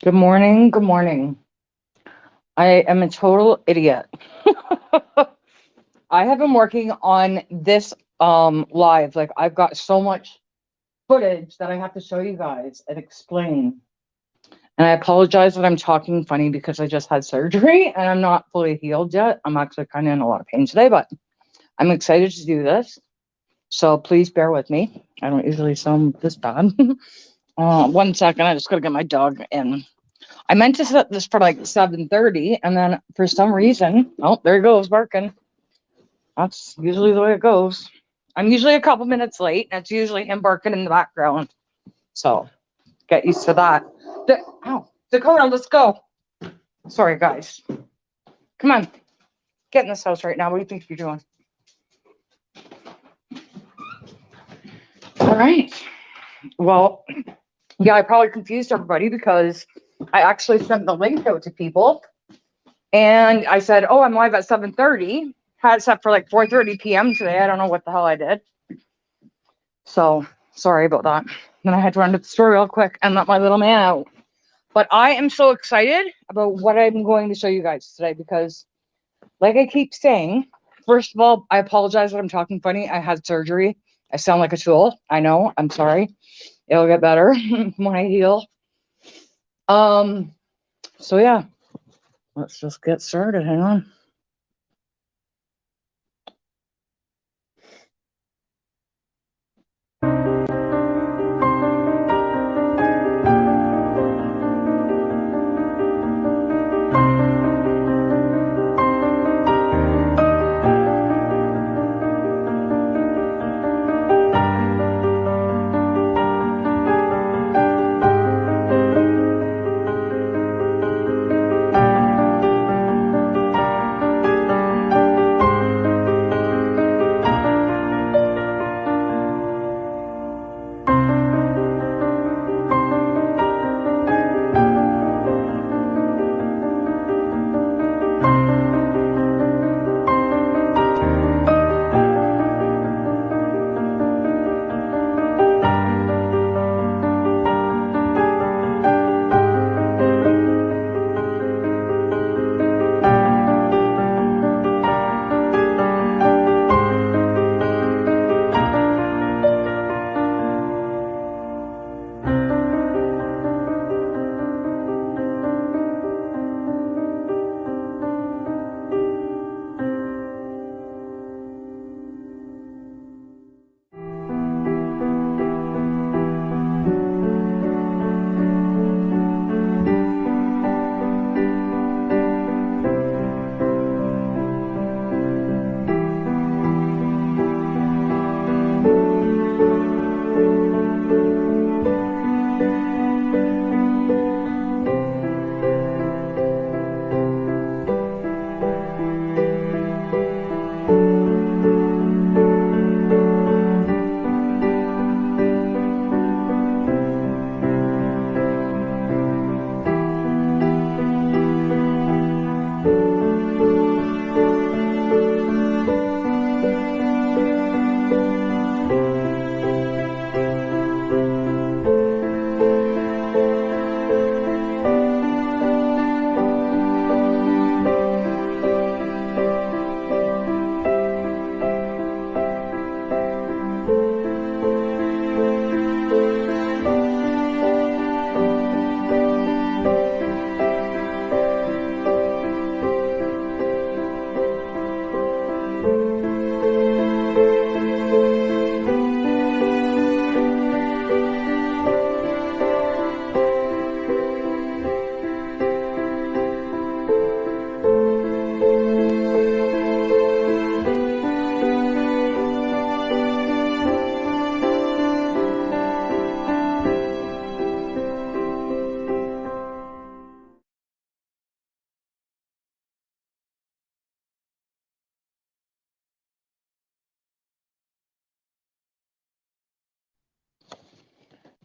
Good morning. Good morning. I am a total idiot. I have been working on this live. Like I've got so much footage that I have to show you guys and explain. And I apologize that I'm talking funny because I just had surgery and I'm not fully healed yet. I'm actually kind of in a lot of pain today, but I'm excited to do this. So please bear with me. I don't usually sound this bad. 1 second, I just gotta get my dog in. I meant to set this for like 7:30, and then for some reason, oh, there he goes barking. That's usually the way it goes. I'm usually a couple minutes late, and it's usually him barking in the background. So get used to that. Dakota, let's go. Sorry, guys. Come on, get in this house right now. What do you think you're doing? All right. Well, yeah, I probably confused everybody because I actually sent the link out to people, and I said, "Oh, I'm live at 7:30." Had it set for like 4:30 p.m. today. I don't know what the hell I did. So sorry about that. Then I had to run to the store real quick and let my little man out. But I am so excited about what I'm going to show you guys today because, like I keep saying, first of all, I apologize that I'm talking funny. I had surgery. I sound like a tool. I know. I'm sorry. It'll get better when I heal. Um. So yeah, let's just get started. Hang on.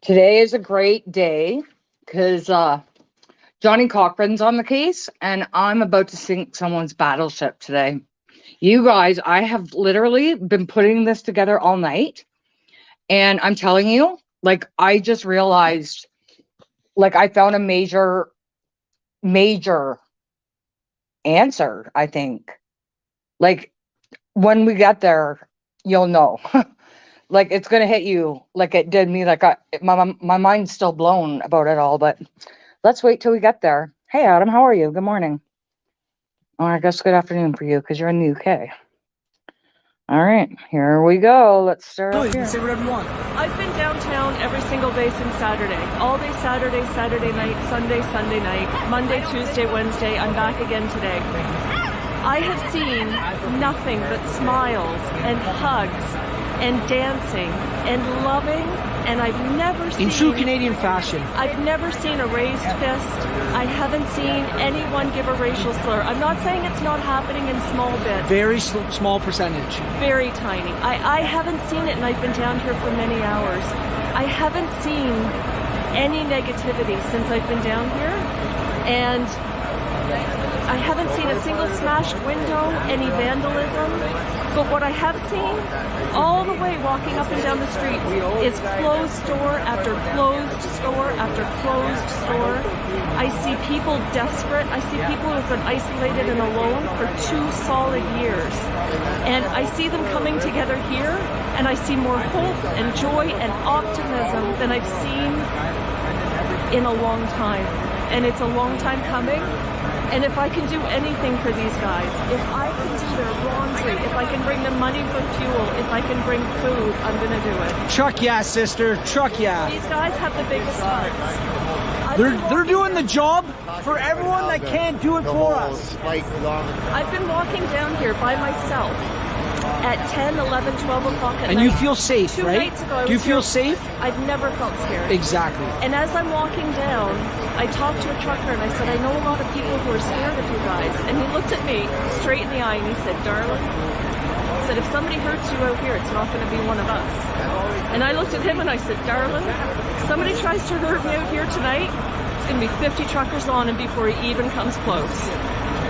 Today is a great day because Johnny Cochran's on the case, and I'm about to sink someone's battleship today. You guys, I have literally been putting this together all night, and I'm telling you, like, I just realized like I found a major answer, I think. Like when we get there, you'll know. Like it's gonna hit you like it did me. Like my mind's still blown about it all, but let's wait till we get there. Hey Adam, how are you? Good morning. Oh, I guess good afternoon for you because you're in the UK. All right, here we go. Let's start off here. Say whatever you want. I've been downtown every single day since Saturday. All day Saturday, Saturday night, Sunday, Sunday night, Monday, Tuesday, Wednesday. I'm back again today. I have seen nothing but smiles and hugs and dancing and loving, and I've never seen... In true Canadian fashion. I've never seen a raised fist. I haven't seen anyone give a racial slur. I'm not saying it's not happening in small bits. Very small percentage. Very tiny. I haven't seen it, and I've been down here for many hours. I haven't seen any negativity since I've been down here, and I haven't seen a single smashed window, any vandalism. But what I have seen, all the way walking up and down the streets, is closed store after closed store after closed store. I see people desperate. I see people who've been isolated and alone for 2 solid years. And I see them coming together here, and I see more hope and joy and optimism than I've seen in a long time. And it's a long time coming. And if I can do anything for these guys, if I can do their laundry, if I can bring them money for fuel, if I can bring food, I'm going to do it. Truck yeah, sister. Truck yeah. These guys have the biggest hearts. They're doing the job for everyone that can't do it for us. I've been walking down here by myself at 10, 11, 12 o'clock at night. And you feel safe, Two right? nights ago, Do you feel safe? I've never felt scared. Exactly. And as I'm walking down, I talked to a trucker and I said, I know a lot of people who are scared of you guys. And he looked at me straight in the eye and he said, darling, he said, if somebody hurts you out here, it's not going to be one of us. And I looked at him and I said, darling, if somebody tries to hurt me out here tonight, it's going to be 50 truckers on him before he even comes close.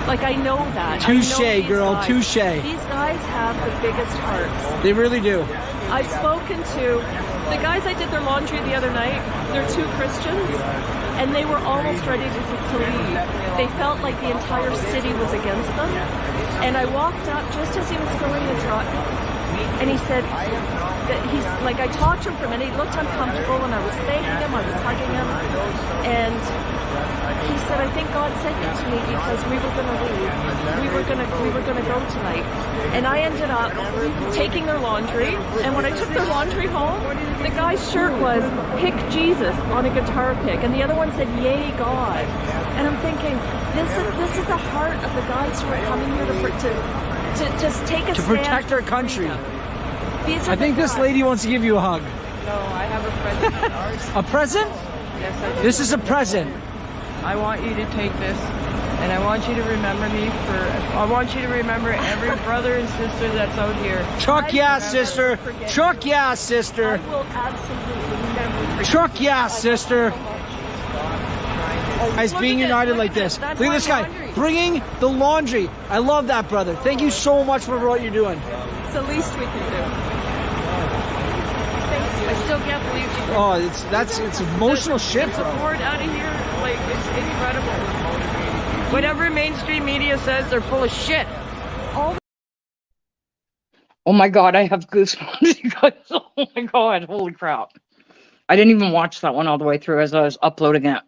Like, I know that. Touche, girl, touche. These guys have the biggest hearts. They really do. I've spoken to the guys I did their laundry the other night. They're 2 Christians, and they were almost ready to leave. They felt like the entire city was against them. And I walked up just as he was filling the truck, and he said that he's like, I talked to him for a minute. He looked uncomfortable, and I was thanking him, I was hugging him, and he said, I think God sent you to me because we were going to leave. We were gonna go tonight. And I ended up taking their laundry, and when I took their laundry home, the guy's shirt was "Pick Jesus" on a guitar pick, and the other one said "Yay God." And I'm thinking, this is the heart of the guys who are coming here to just take a stand To protect our country. I think this lady wants to give you a hug. No, I have a present. A present? Yes, I do. This is a present. I want you to take this, and I want you to remember me I want you to remember every brother and sister that's out here. Truck yeah, sister. Truck yeah, I sister. will absolutely never forget. Truck yeah, sister. Guys, Look being at this, united look like at this. this. Look at this guy. That's my laundry. Bringing the laundry. I love that, brother. Thank you so much for what you're doing. It's the least we can do. Thank you. I still can't believe you did Oh, it's emotional shit, the bro. support out of here. Like, it's incredible. Whatever mainstream media says, they're full of shit. Oh my God, I have goosebumps. You guys. Oh my God, holy crap. I didn't even watch that one all the way through as I was uploading it.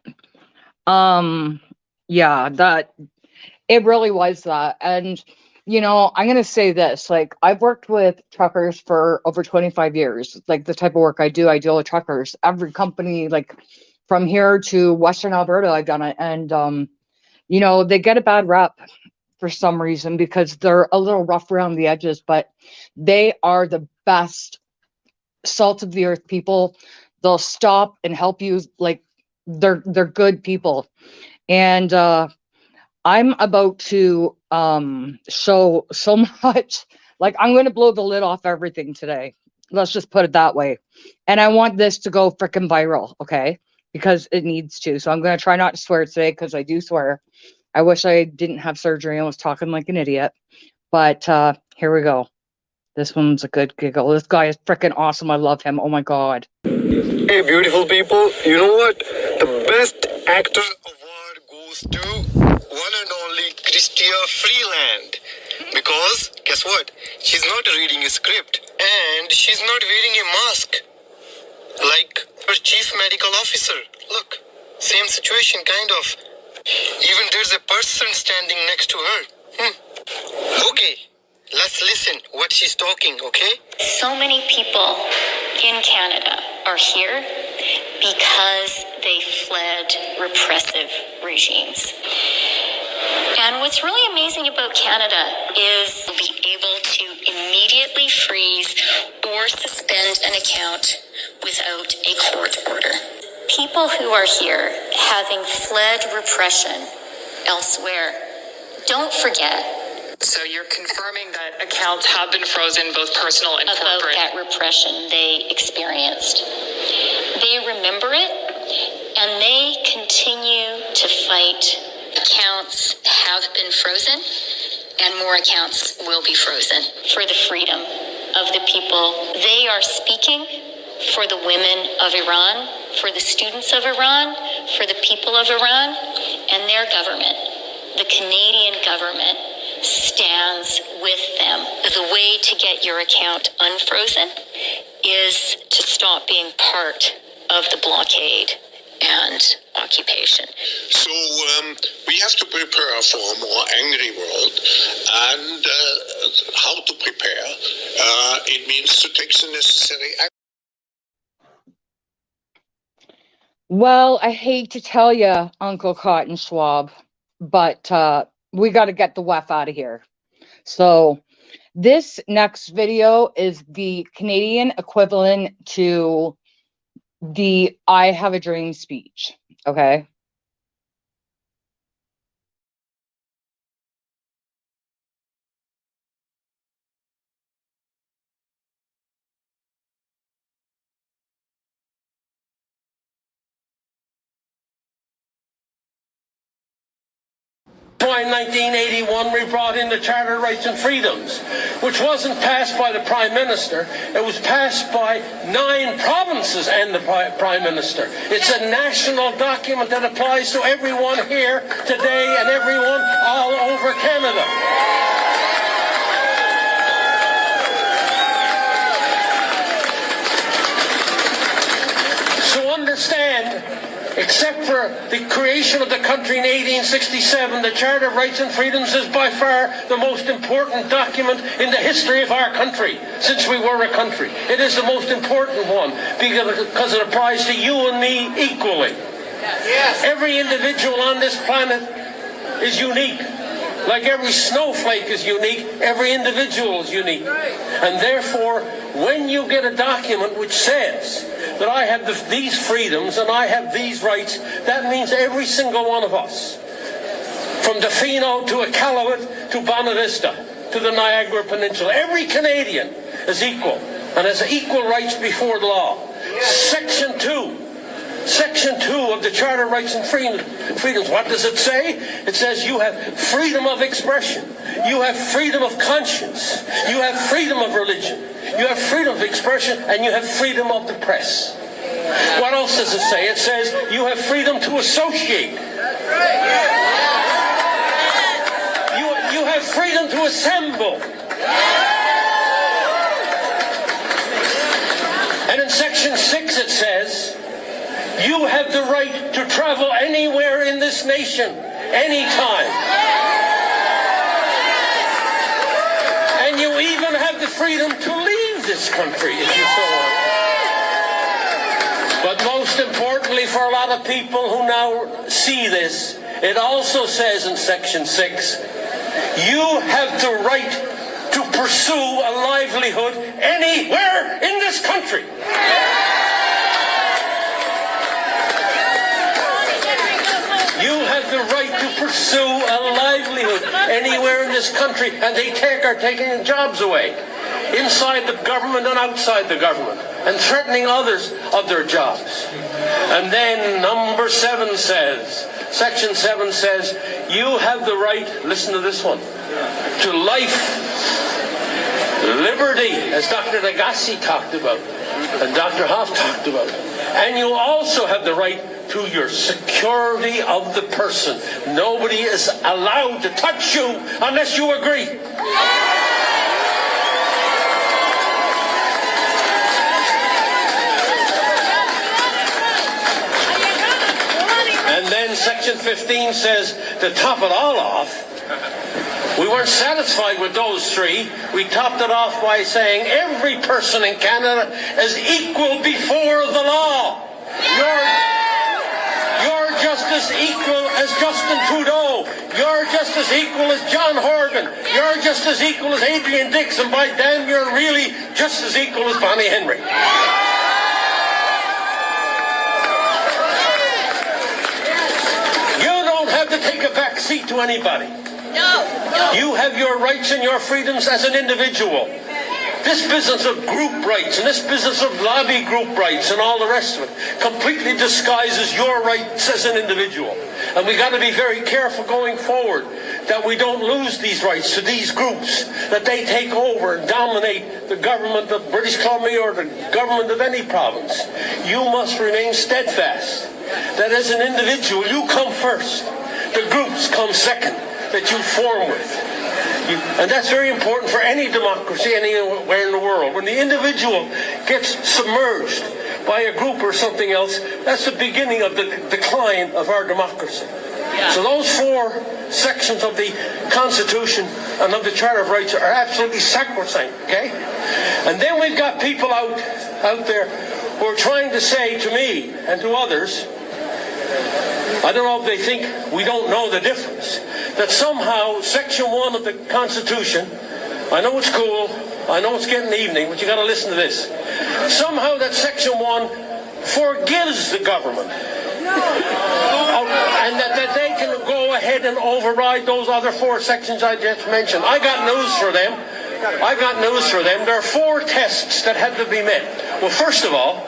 Yeah, that it really was that. And you know, I'm gonna say this, like I've worked with truckers for over 25 years. Like the type of work I deal with truckers. Every company, like from here to Western Alberta, I've done it. And you know, they get a bad rep for some reason because they're a little rough around the edges, but they are the best salt of the earth people. They'll stop and help you. Like they're good people. And I'm about to show so much. Like I'm going to blow the lid off everything today. Let's just put it that way. And I want this to go freaking viral, okay? Because it needs to. So I'm going to try not to swear today because I do swear. I wish I didn't have surgery and was talking like an idiot. But here we go. This one's a good giggle. This guy is freaking awesome. I love him. Oh my God. Hey, beautiful people. You know what? The best actor award goes to one and only Chrystia Freeland. Because, guess what? She's not reading a script. And she's not wearing a mask. Like her chief medical officer. Look, same situation, kind of. Even there's a person standing next to her. Okay. Let's listen what she's talking, okay? So many people in Canada are here because they fled repressive regimes. And what's really amazing about Canada is we'll be able to immediately freeze or suspend an account without a court order. People who are here having fled repression elsewhere, don't forget So you're confirming that accounts have been frozen, both personal and about corporate? that repression they experienced. They remember it, and they continue to fight. Accounts have been frozen, and more accounts will be frozen for the freedom of the people. They are speaking for the women of Iran, for the students of Iran, for the people of Iran, and their government, the Canadian government, stands with them. The way to get your account unfrozen is to stop being part of the blockade and occupation. So we have to prepare for a more angry world. And how to prepare? It means to take the necessary action. Well, I hate to tell you, Uncle Cotton Schwab, but we got to get the WEF out of here. So this next video is the Canadian equivalent to the I Have a Dream speech. Okay. In 1981, we brought in the Charter of Rights and Freedoms, which wasn't passed by the Prime Minister. It was passed by 9 provinces and the Prime Minister. It's a national document that applies to everyone here today and everyone all over Canada. So understand, except for the creation of the country in 1867, the Charter of Rights and Freedoms is by far the most important document in the history of our country, since we were a country. It is the most important one, because it applies to you and me equally. Yes. Every individual on this planet is unique. Like every snowflake is unique, every individual is unique. And therefore, when you get a document which says that I have these freedoms and I have these rights, that means every single one of us, from Defino to Iqaluit to Bonavista to the Niagara Peninsula, every Canadian is equal and has equal rights before the law. Section 2 of the Charter of Rights and Freedoms, what does it say? It says you have freedom of expression, you have freedom of conscience, you have freedom of religion, you have freedom of expression, and you have freedom of the press. What else does it say? It says you have freedom to associate. You have freedom to assemble. And in section 6 it says, you have the right to travel anywhere in this nation, anytime. And you even have the freedom to leave this country if you so want. But most importantly for a lot of people who now see this, it also says in section 6, you have the right to pursue a livelihood anywhere in this country. You have the right to pursue a livelihood anywhere in this country, and they are taking jobs away, inside the government and outside the government, and threatening others of their jobs. And then number 7 says, section 7 says, you have the right, listen to this one, to life, liberty, as Dr. Agassi talked about, and Dr. Hoff talked about. And you also have the right to your security of the person. Nobody is allowed to touch you unless you agree. And then Section 15 says, to top it all off, we weren't satisfied with those three. We topped it off by saying every person in Canada is equal before the law. You're just as equal as Justin Trudeau. You're just as equal as John Horgan. You're just as equal as Adrian Dixon. By damn, you're really just as equal as Bonnie Henry. You don't have to take a back seat to anybody. No. You have your rights and your freedoms as an individual. This business of group rights and this business of lobby group rights and all the rest of it completely disguises your rights as an individual. And we got to be very careful going forward that we don't lose these rights to these groups, that they take over and dominate the government of British Columbia or the government of any province. You must remain steadfast that as an individual you come first. The groups come second that you form with. And that's very important for any democracy anywhere in the world. When the individual gets submerged by a group or something else, that's the beginning of the decline of our democracy. So those four sections of the Constitution and of the Charter of Rights are absolutely sacrosanct, okay? And then we've got people out there who are trying to say to me and to others, I don't know if they think we don't know the difference, that somehow Section 1 of the Constitution, I know it's cool, I know it's getting evening, but you got to listen to this. Somehow that Section 1 forgives the government. And that they can go ahead and override those other four sections I just mentioned. I got news for them. There are four tests that have to be met. Well, first of all,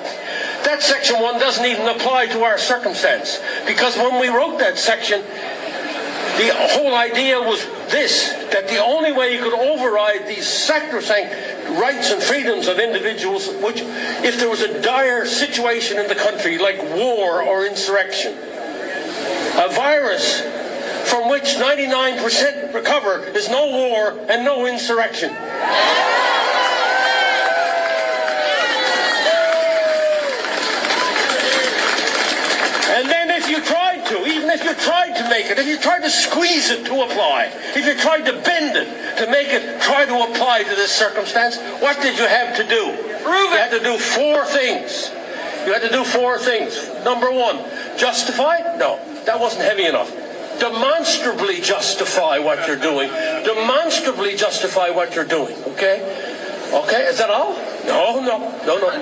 that Section 1 doesn't even apply to our circumstance. Because when we wrote that section, the whole idea was this, that the only way you could override these sacrosanct rights and freedoms of individuals, which, if there was a dire situation in the country, like war or insurrection, a virus from which 99% recover, is no war and no insurrection. And then if you tried to, even if you tried to make it, if you tried to squeeze it to apply, if you tried to bend it to make it try to apply to this circumstance, what did you have to do? You had to do four things. Number one, justify? No, that wasn't heavy enough. Demonstrably justify what you're doing. Okay? Okay, is that all? No.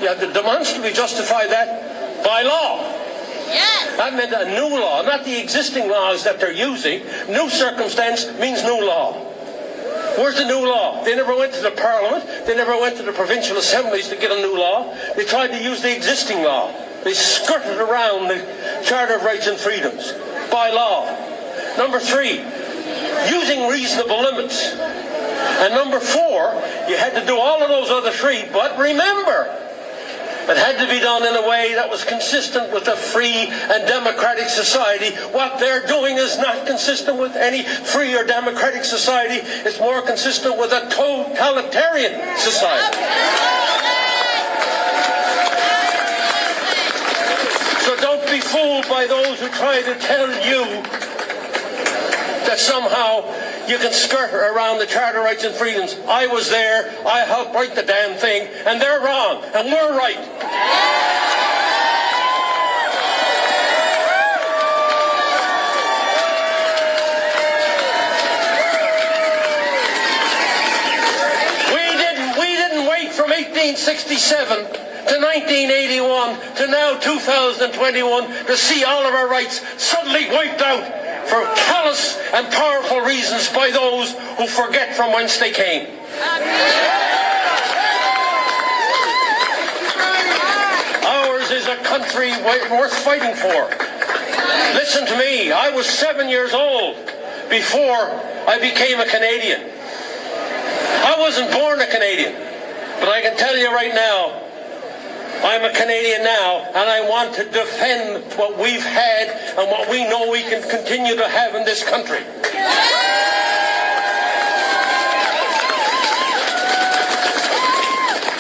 You have to demonstrably justify that by law. Yes. That meant a new law, not the existing laws that they're using. New circumstance means new law. Where's the new law? They never went to the Parliament. They never went to the provincial assemblies to get a new law. They tried to use the existing law. They skirted around the Charter of Rights and Freedoms by law. Number three, using reasonable limits. And number four, you had to do all of those other three, but remember, it had to be done in a way that was consistent with a free and democratic society. What they're doing is not consistent with any free or democratic society. It's more consistent with a totalitarian society. So don't be fooled by those who try to tell you that somehow you can skirt around the Charter of Rights and Freedoms. I was there, I helped write the damn thing, and they're wrong, and we're right. We didn't wait from 1867 to 1981 to now 2021 to see all of our rights suddenly wiped out for callous and powerful reasons by those who forget from whence they came. Ours is a country worth fighting for. Listen to me, I was 7 years old before I became a Canadian. I wasn't born a Canadian. But I can tell you right now, I'm a Canadian now, and I want to defend what we've had and what we know we can continue to have in this country.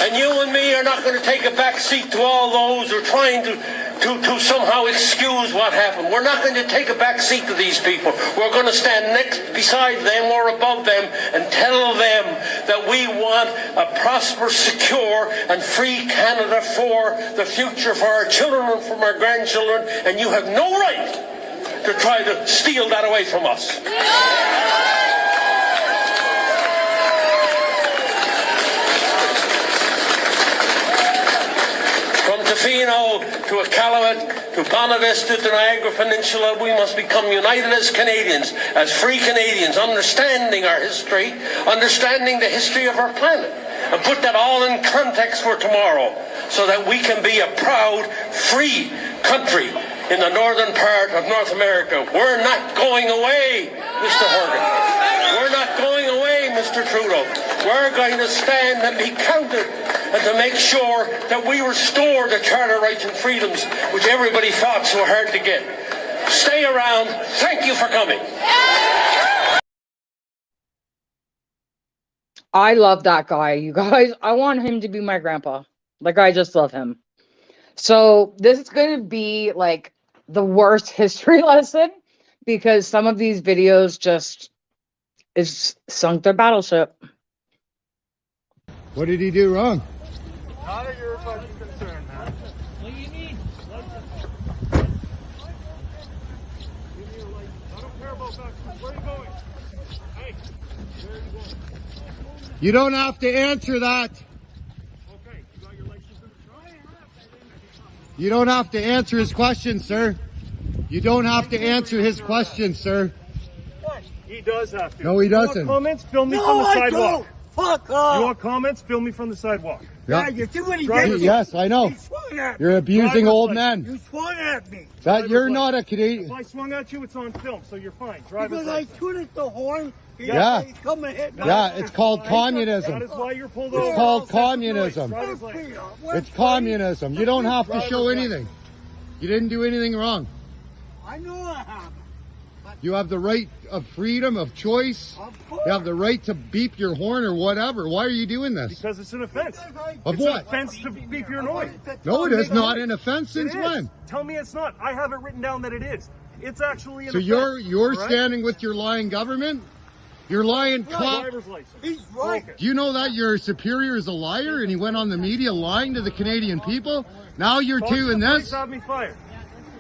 And you and me are not going to take a back seat to all those who are trying to somehow excuse what happened. We're not going to take a back seat to these people. We're going to stand beside them or above them and tell them that we want a prosperous, secure and free Canada for the future, for our children and from our grandchildren, and you have no right to try to steal that away from us. From Tofino to Iqaluit to Bonavista to Niagara Peninsula, we must become united as Canadians, as free Canadians, understanding our history, understanding the history of our planet, and put that all in context for tomorrow, so that we can be a proud, free country in the northern part of North America. We're not going away, Mr. Horgan. We're not going away, Mr. Trudeau. We're going to stand and be counted, and to make sure that we restore the Charter rights and freedoms which everybody fought so hard to get. Stay around. Thank you for coming. I love that guy, you guys. I want him to be my grandpa. Like, I just love him. So this is going to be like the worst history lesson, because some of these videos just sunk their battleship. What did he do wrong? None of your fucking concern, man. What do you need? Give me your license. I don't care about that. Where are you going? Hey, where are you going? You don't have to answer that. Okay, you got your license in the truck? You don't have to answer his question, sir. You don't have to answer his question, sir. What? He does have to. No, he doesn't. You want comments? Film me from the sidewalk. Fuck off! You want comments? Film me from the sidewalk. Yeah, you see what he Driver's did? yes, I know. He swung at me. You're abusing Driver's old license. men. You swung at me. That you're Driver's not a If Canadian. I swung at you, it's on film, so you're fine. Driver's Because I license. tooted the horn. Yeah. He come and hit me. Yeah, it's called That communism. is why you're pulled It's over. called communism. Driver's license. It's communism. You don't have to show anything. You didn't do anything wrong. I know I have. You have the right of freedom of choice. You have the right to beep your horn or whatever. Why are you doing this? Because it's an offense. Of It's what? an offense to beep your noise. No, it is not an offense It since is. when? Tell me it's not. I have it written down that it is. It's actually an So offense. you're right? standing with your lying government? Your lying cop? Driver's license. He's right. Broken. Do you know that your superior is a liar and he went on the media lying to the Canadian people? Now you're Call two in the police, this? Have me fired.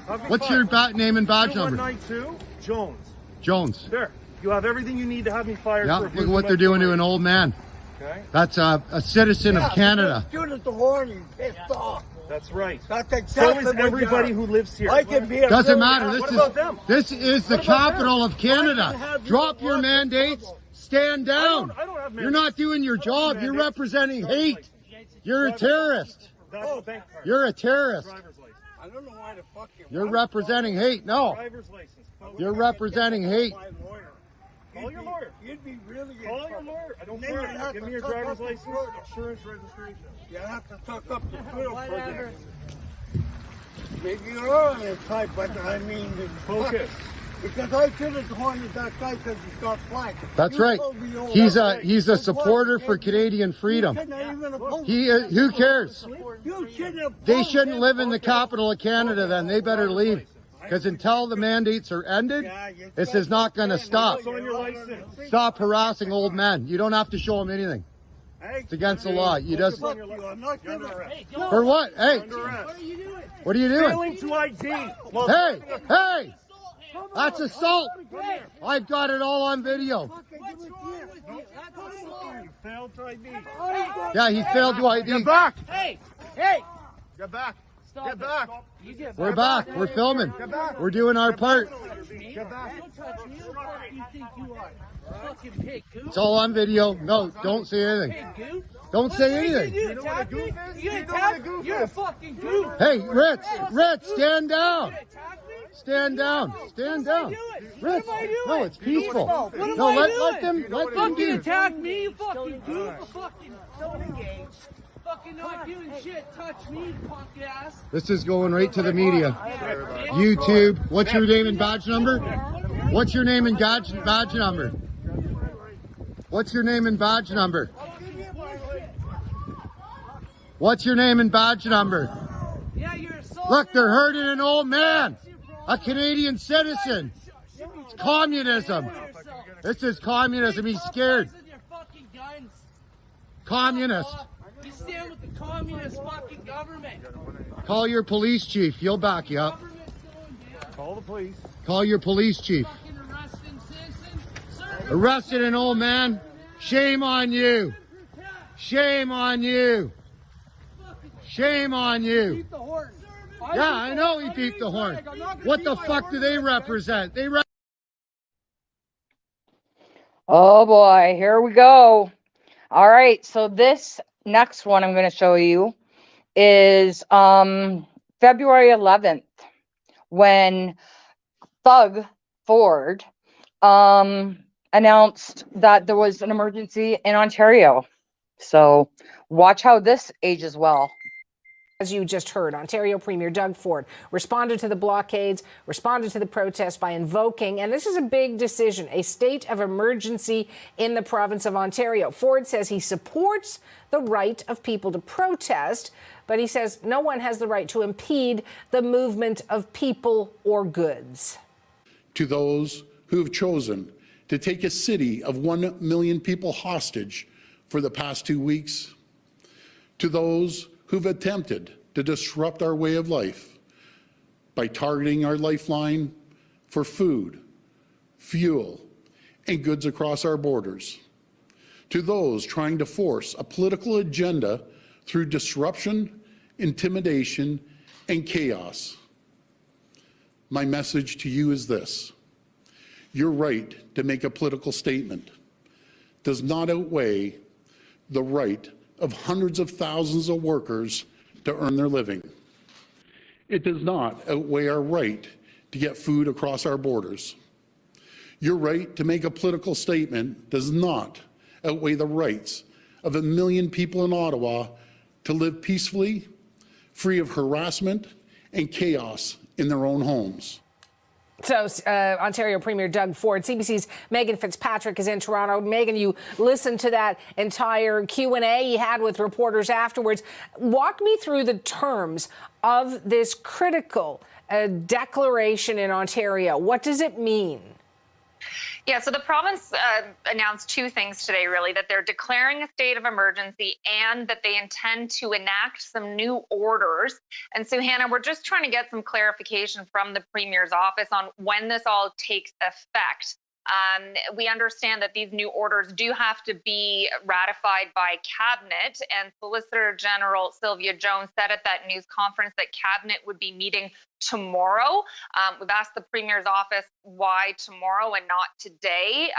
Have me What's fired. your name and badge number? 2192 Jones. Jones. There. You have everything you need to have me fired. Yeah, for look at abusing what my they're doing to authority. an old man. Okay. That's a citizen of Canada. He tooted the horn. He pissed off. That's right. That's So exactly is what everybody you who lives here. I can be a Doesn't really- matter. What about them? This is the What about capital of I can Canada. have Drop your your license. mandates. Stand down. I don't have You're not doing your job. You're representing hate. You're a terrorist. That's a bank card. You're a terrorist. Driver's license. I don't know why the fuck You're representing hate. No, Driver's license. you're representing hate. My lawyer. Call your lawyer. You'd be really in Call your trouble. lawyer. I don't Then you'd care. have Give to me your tuck driver's up the license, throat. insurance, registration. You have to tuck up the throat for this. Maybe you're on this type, but I mean, Focus. because I tooted the horn at that guy because he's got flack. That's You right. told me all He's that. a supporter for Canadian freedom. You shouldn't have even opposed Who cares? You shouldn't have They opposed shouldn't him. live in the capital of Canada. Then they better leave, because until the mandates are ended, this is not going to stop. What's on your license? Stop harassing old men. You don't have to show them anything. It's against the law. You just Fuck you, I'm not gonna. for what? Hey, Under arrest. what are you doing? Failing to ID. Well, Hey, hey, that's assault. I've got it all on video. You failed to ID. Yeah, he failed to ID. Get back. Hey, hey, Get back. Get back. We're back. We're filming. We're doing our part. Get back. It's all on video. No, don't say anything. Don't say anything. You know what a goof is? You know what a goof you're a is? fucking goof. Hey, Ritz, stand down. Stand down. Stand down. Ritz, no, it's peaceful. What am No, I let doing? them Fucking do. attack me, you fucking goof. Fucking don't engage. fucking not doing shit. Touch me, punk ass. This is going right to the media. YouTube. What's your name and badge number? What's your name and badge number? What's your name and badge number? What's your name and badge number? Yeah, you're a soldier. Look, they're hurting an old man, a Canadian citizen. It's communism. This is communism. He's scared. Communist. You stand with the communist fucking government. Call your police chief. He'll back you up. Call the police. Call your police chief. Arrested an old man. Shame on you. Shame on you. Shame on you. Yeah, I know he beat the horn. What the fuck do they represent? Oh boy, here we go. All right, so this next one I'm going to show you is February 11th when Thug Ford announced that there was an emergency in Ontario. So watch how this ages well. As you just heard, Ontario Premier Doug Ford responded to the blockades, responded to the protests by invoking, and this is a big decision, a state of emergency in the province of Ontario. Ford says he supports the right of people to protest, but he says no one has the right to impede the movement of people or goods. To those who have chosen to take a city of 1 million people hostage for the past 2 weeks, to those who've attempted to disrupt our way of life by targeting our lifeline for food, fuel, and goods across our borders, to those trying to force a political agenda through disruption, intimidation, and chaos. My message to you is this: your right to make a political statement does not outweigh the right of hundreds of thousands of workers to earn their living. It does not outweigh our right to get food across our borders. Your right to make a political statement does not outweigh the rights of 1 million people in Ottawa to live peacefully, free of harassment and chaos in their own homes. So Ontario Premier Doug Ford, CBC's Megan Fitzpatrick is in Toronto. Megan, you listened to that entire Q&A he had with reporters afterwards. Walk me through the terms of this critical declaration in Ontario. What does it mean? Yeah, so the province announced two things today, really, that they're declaring a state of emergency and that they intend to enact some new orders. And so, Hannah, we're just trying to get some clarification from the Premier's office on when this all takes effect. We understand that these new orders do have to be ratified by Cabinet, and Solicitor General Sylvia Jones said at that news conference that Cabinet would be meeting tomorrow. We've asked the Premier's office why tomorrow and not today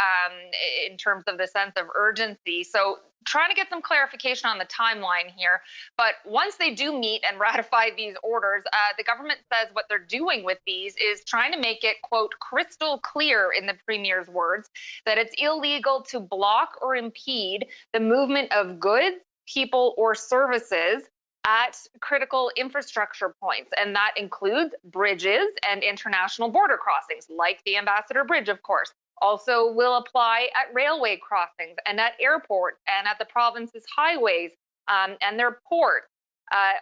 in terms of the sense of urgency. So trying to get some clarification on the timeline here. But once they do meet and ratify these orders, the government says what they're doing with these is trying to make it, quote, crystal clear in the Premier's words that it's illegal to block or impede the movement of goods, people, or services at critical infrastructure points. And that includes bridges and international border crossings, like the Ambassador Bridge, of course. Also will apply at railway crossings and at airports and at the province's highways and their ports.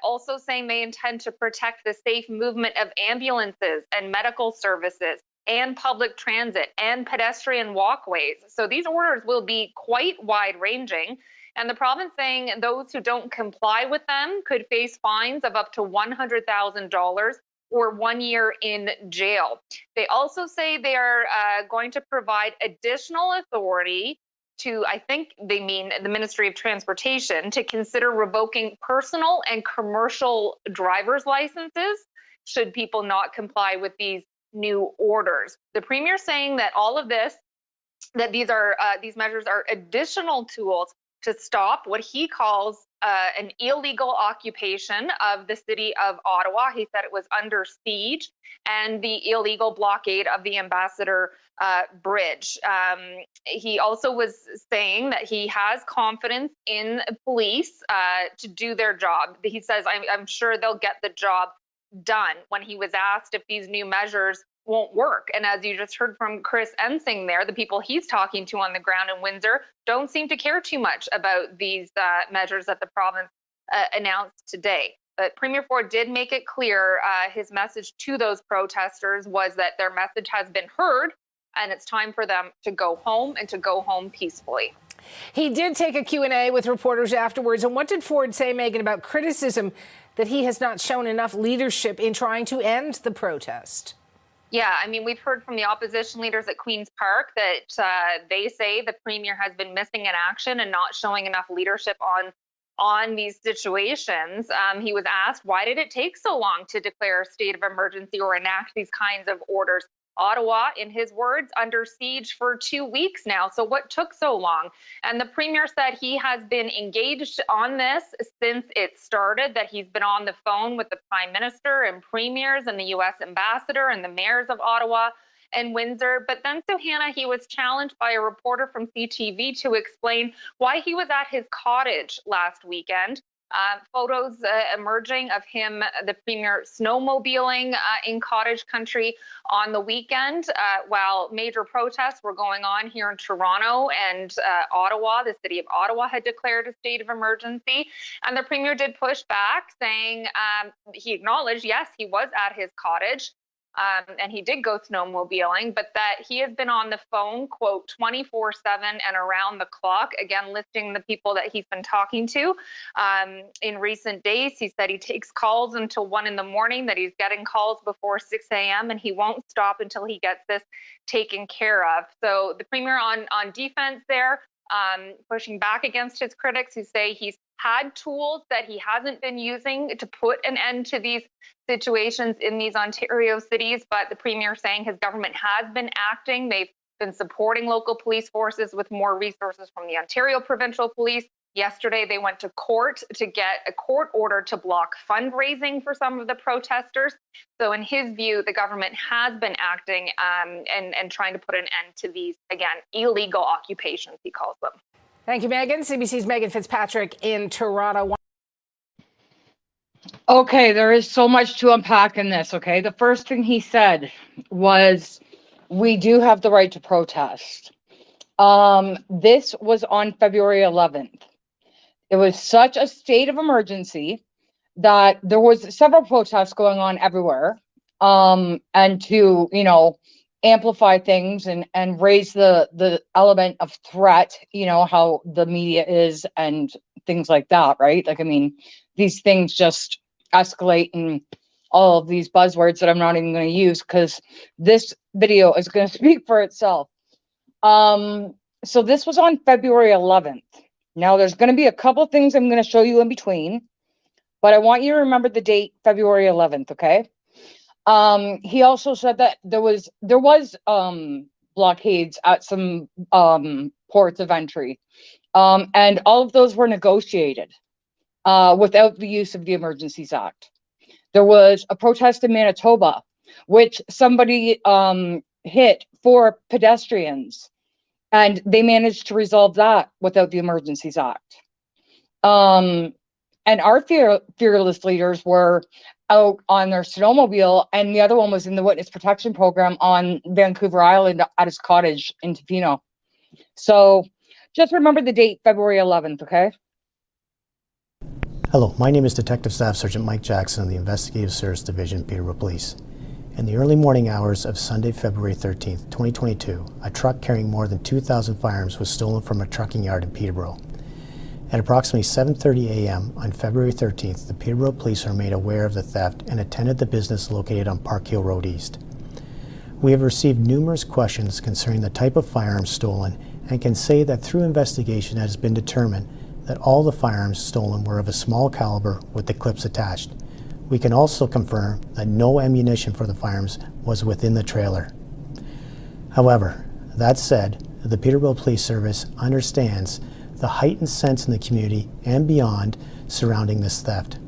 Also saying they intend to protect the safe movement of ambulances and medical services and public transit and pedestrian walkways. So these orders will be quite wide-ranging. And the province saying those who don't comply with them could face fines of up to $100,000 or 1 year in jail. They also say they are going to provide additional authority to, I think they mean the Ministry of Transportation, to consider revoking personal and commercial driver's licenses should people not comply with these new orders. The Premier saying that all of this, that these measures are additional tools to stop what he calls an illegal occupation of the city of Ottawa. He said it was under siege, and the illegal blockade of the Ambassador Bridge. He also was saying that he has confidence in police to do their job. He says, I'm sure they'll get the job done, when he was asked if these new measures won't work. And as you just heard from Chris Ensing there, the people he's talking to on the ground in Windsor don't seem to care too much about these measures that the province announced today. But Premier Ford did make it clear his message to those protesters was that their message has been heard, and it's time for them to go home and to go home peacefully. He did take a Q&A with reporters afterwards. And what did Ford say, Megan, about criticism that he has not shown enough leadership in trying to end the protest? Yeah, I mean, we've heard from the opposition leaders at Queen's Park that they say the Premier has been missing in action and not showing enough leadership on these situations. He was asked, why did it take so long to declare a state of emergency or enact these kinds of orders? Ottawa, in his words, under siege for 2 weeks now. So what took so long? And the Premier said he has been engaged on this since it started, that he's been on the phone with the Prime Minister and premiers and the U.S. Ambassador and the mayors of Ottawa and Windsor. But then, Hannah, he was challenged by a reporter from CTV to explain why he was at his cottage last weekend. Photos emerging of him, the Premier, snowmobiling in cottage country on the weekend while major protests were going on here in Toronto and Ottawa. The city of Ottawa had declared a state of emergency, and the Premier did push back, saying he acknowledged, yes, he was at his cottage. And he did go snowmobiling, but that he has been on the phone, quote, 24/7 and around the clock, again, listing the people that he's been talking to. In recent days, he said he takes calls until 1 a.m, that he's getting calls before 6 a.m, and he won't stop until he gets this taken care of. So the Premier on defense there, pushing back against his critics who say he's had tools that he hasn't been using to put an end to these situations in these Ontario cities. But the Premier saying his government has been acting. They've been supporting local police forces with more resources from the Ontario Provincial Police. Yesterday, they went to court to get a court order to block fundraising for some of the protesters. So in his view, the government has been acting and trying to put an end to these, again, illegal occupations, he calls them. Thank you, Megan. CBC's Megan Fitzpatrick in Toronto. Okay, there is so much to unpack in this, okay? The first thing he said was, we do have the right to protest. This was on February 11th. It was such a state of emergency that there was several protests going on everywhere. And to, you know, amplify things and raise the element of threat, you know, how the media is and things like that, right? Like, I mean, these things just escalate and all of these buzzwords that I'm not even going to use because this video is going to speak for itself. So this was on February 11th. Now there's going to be a couple things I'm going to show you in between, but I want you to remember the date, February 11th, okay? He also said that there was blockades at some ports of entry, and all of those were negotiated without the use of the Emergencies Act. There was a protest in Manitoba, which somebody hit 4 pedestrians, and they managed to resolve that without the Emergencies Act. And our fearless leaders were out on their snowmobile, and the other one was in the witness protection program on Vancouver Island at his cottage in Tofino. So just remember the date, February 11th, okay? Hello, my name is Detective Staff Sergeant Mike Jackson of the Investigative Service Division, Peterborough Police. In the early morning hours of Sunday, February 13th, 2022, a truck carrying more than 2,000 firearms was stolen from a trucking yard in Peterborough. At approximately 7:30 a.m. on February 13th, the Peterborough Police are made aware of the theft and attended the business located on Park Hill Road East. We have received numerous questions concerning the type of firearms stolen and can say that through investigation it has been determined that all the firearms stolen were of a small caliber with the clips attached. We can also confirm that no ammunition for the firearms was within the trailer. However, that said, the Peterborough Police Service understands the heightened sense in the community and beyond surrounding this theft.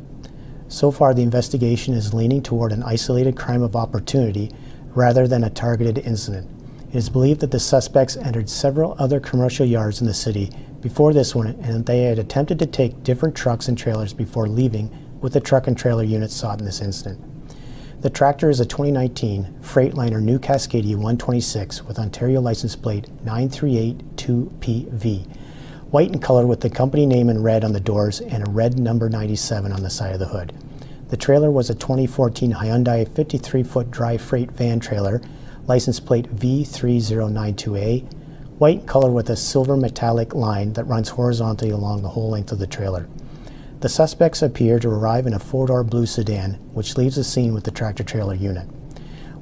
So far, the investigation is leaning toward an isolated crime of opportunity rather than a targeted incident. It is believed that the suspects entered several other commercial yards in the city before this one, and that they had attempted to take different trucks and trailers before leaving with the truck and trailer units sought in this incident. The tractor is a 2019 Freightliner New Cascadia 126 with Ontario license plate 9382PV, white in color with the company name in red on the doors and a red number 97 on the side of the hood. The trailer was a 2014 Hyundai 53-foot dry freight van trailer, license plate V3092A, white in color with a silver metallic line that runs horizontally along the whole length of the trailer. The suspects appear to arrive in a four-door blue sedan, which leaves the scene with the tractor-trailer unit.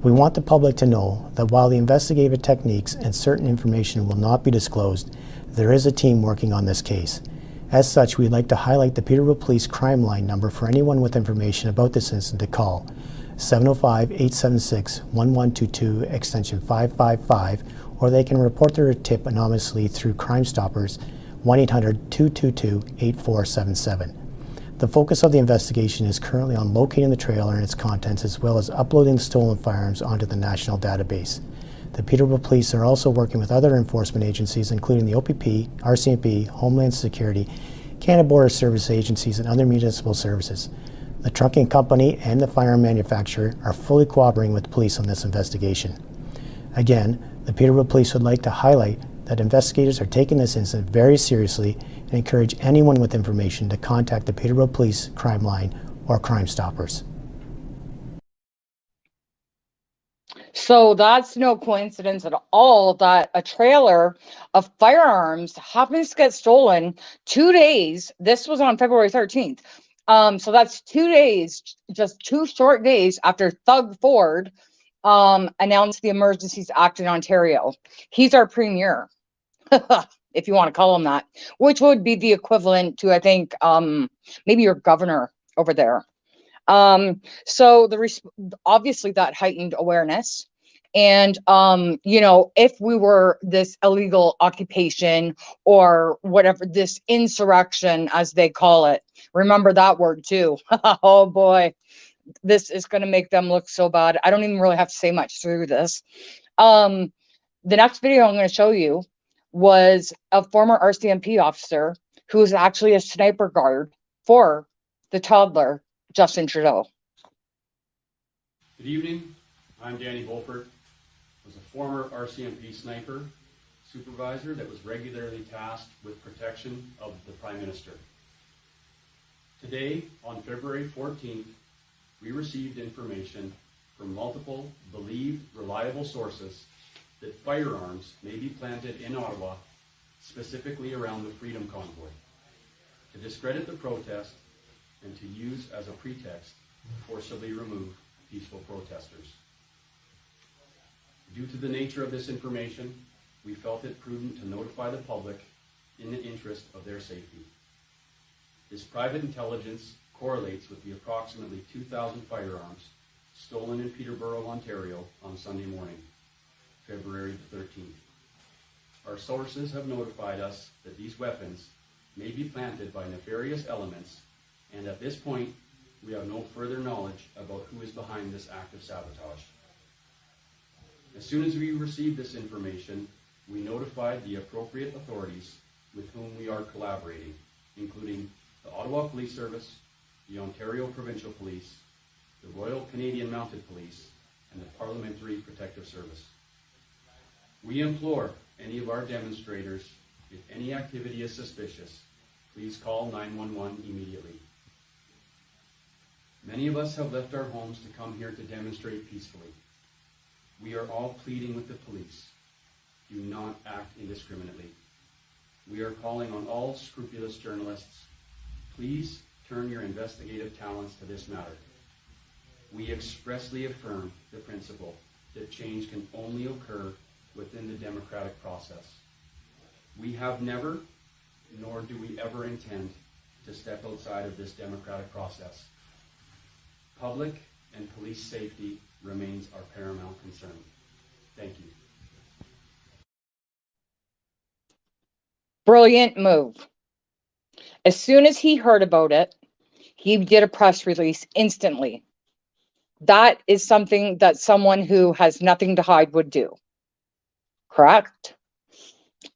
We want the public to know that while the investigative techniques and certain information will not be disclosed, there is a team working on this case. As such, we'd like to highlight the Peterborough Police crime line number for anyone with information about this incident to call 705-876-1122 extension 555, or they can report their tip anonymously through Crime Stoppers 1-800-222-8477. The focus of the investigation is currently on locating the trailer and its contents, as well as uploading the stolen firearms onto the national database. The Peterborough Police are also working with other enforcement agencies, including the OPP, RCMP, Homeland Security, Canada Border Service agencies, and other municipal services. The trucking company and the firearm manufacturer are fully cooperating with the police on this investigation. Again, the Peterborough Police would like to highlight that investigators are taking this incident very seriously and encourage anyone with information to contact the Peterborough Police Crime Line or Crime Stoppers. So that's no coincidence at all that a trailer of firearms happens to get stolen 2 days. This was on February 13th. So that's 2 days, just 2 short days after Thug Ford announced the Emergencies Act in Ontario. He's our premier, if you want to call him that, which would be the equivalent to, I think, maybe your governor over there. So obviously that heightened awareness. And, if we were this illegal occupation or whatever, this insurrection, as they call it, remember that word too. Oh boy, this is going to make them look so bad. I don't even really have to say much through this. The next video I'm going to show you was a former RCMP officer who was actually a sniper guard for the toddler Justin Trudeau. Good evening. I'm Danny Beaufort. I was a former RCMP sniper supervisor that was regularly tasked with protection of the Prime Minister. Today, on February 14th, we received information from multiple believed reliable sources that firearms may be planted in Ottawa, specifically around the Freedom Convoy, to discredit the protest and to use as a pretext to forcibly remove peaceful protesters. Due to the nature of this information, we felt it prudent to notify the public in the interest of their safety. This private intelligence correlates with the approximately 2,000 firearms stolen in Peterborough, Ontario on Sunday morning, February the 13th. Our sources have notified us that these weapons may be planted by nefarious elements, and at this point, we have no further knowledge about who is behind this act of sabotage. As soon as we received this information, we notified the appropriate authorities with whom we are collaborating, including the Ottawa Police Service, the Ontario Provincial Police, the Royal Canadian Mounted Police, and the Parliamentary Protective Service. We implore any of our demonstrators, if any activity is suspicious, please call 911 immediately. Many of us have left our homes to come here to demonstrate peacefully. We are all pleading with the police. Do not act indiscriminately. We are calling on all scrupulous journalists. Please turn your investigative talents to this matter. We expressly affirm the principle that change can only occur within the democratic process. We have never, nor do we ever intend to step outside of this democratic process. Public and police safety remains our paramount concern. Thank you. Brilliant move. As soon as he heard about it, he did a press release instantly. That is something that someone who has nothing to hide would do. Correct?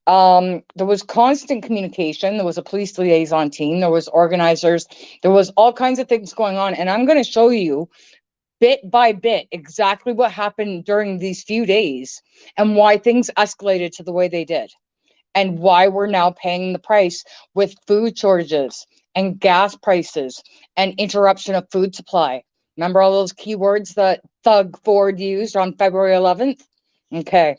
There was constant communication. There was a police liaison team. There was organizers. There was all kinds of things going on. And I'm going to show you bit by bit exactly what happened during these few days and why things escalated to the way they did and why we're now paying the price with food shortages and gas prices and interruption of food supply. Remember all those keywords that Thug Ford used on February 11th? Okay.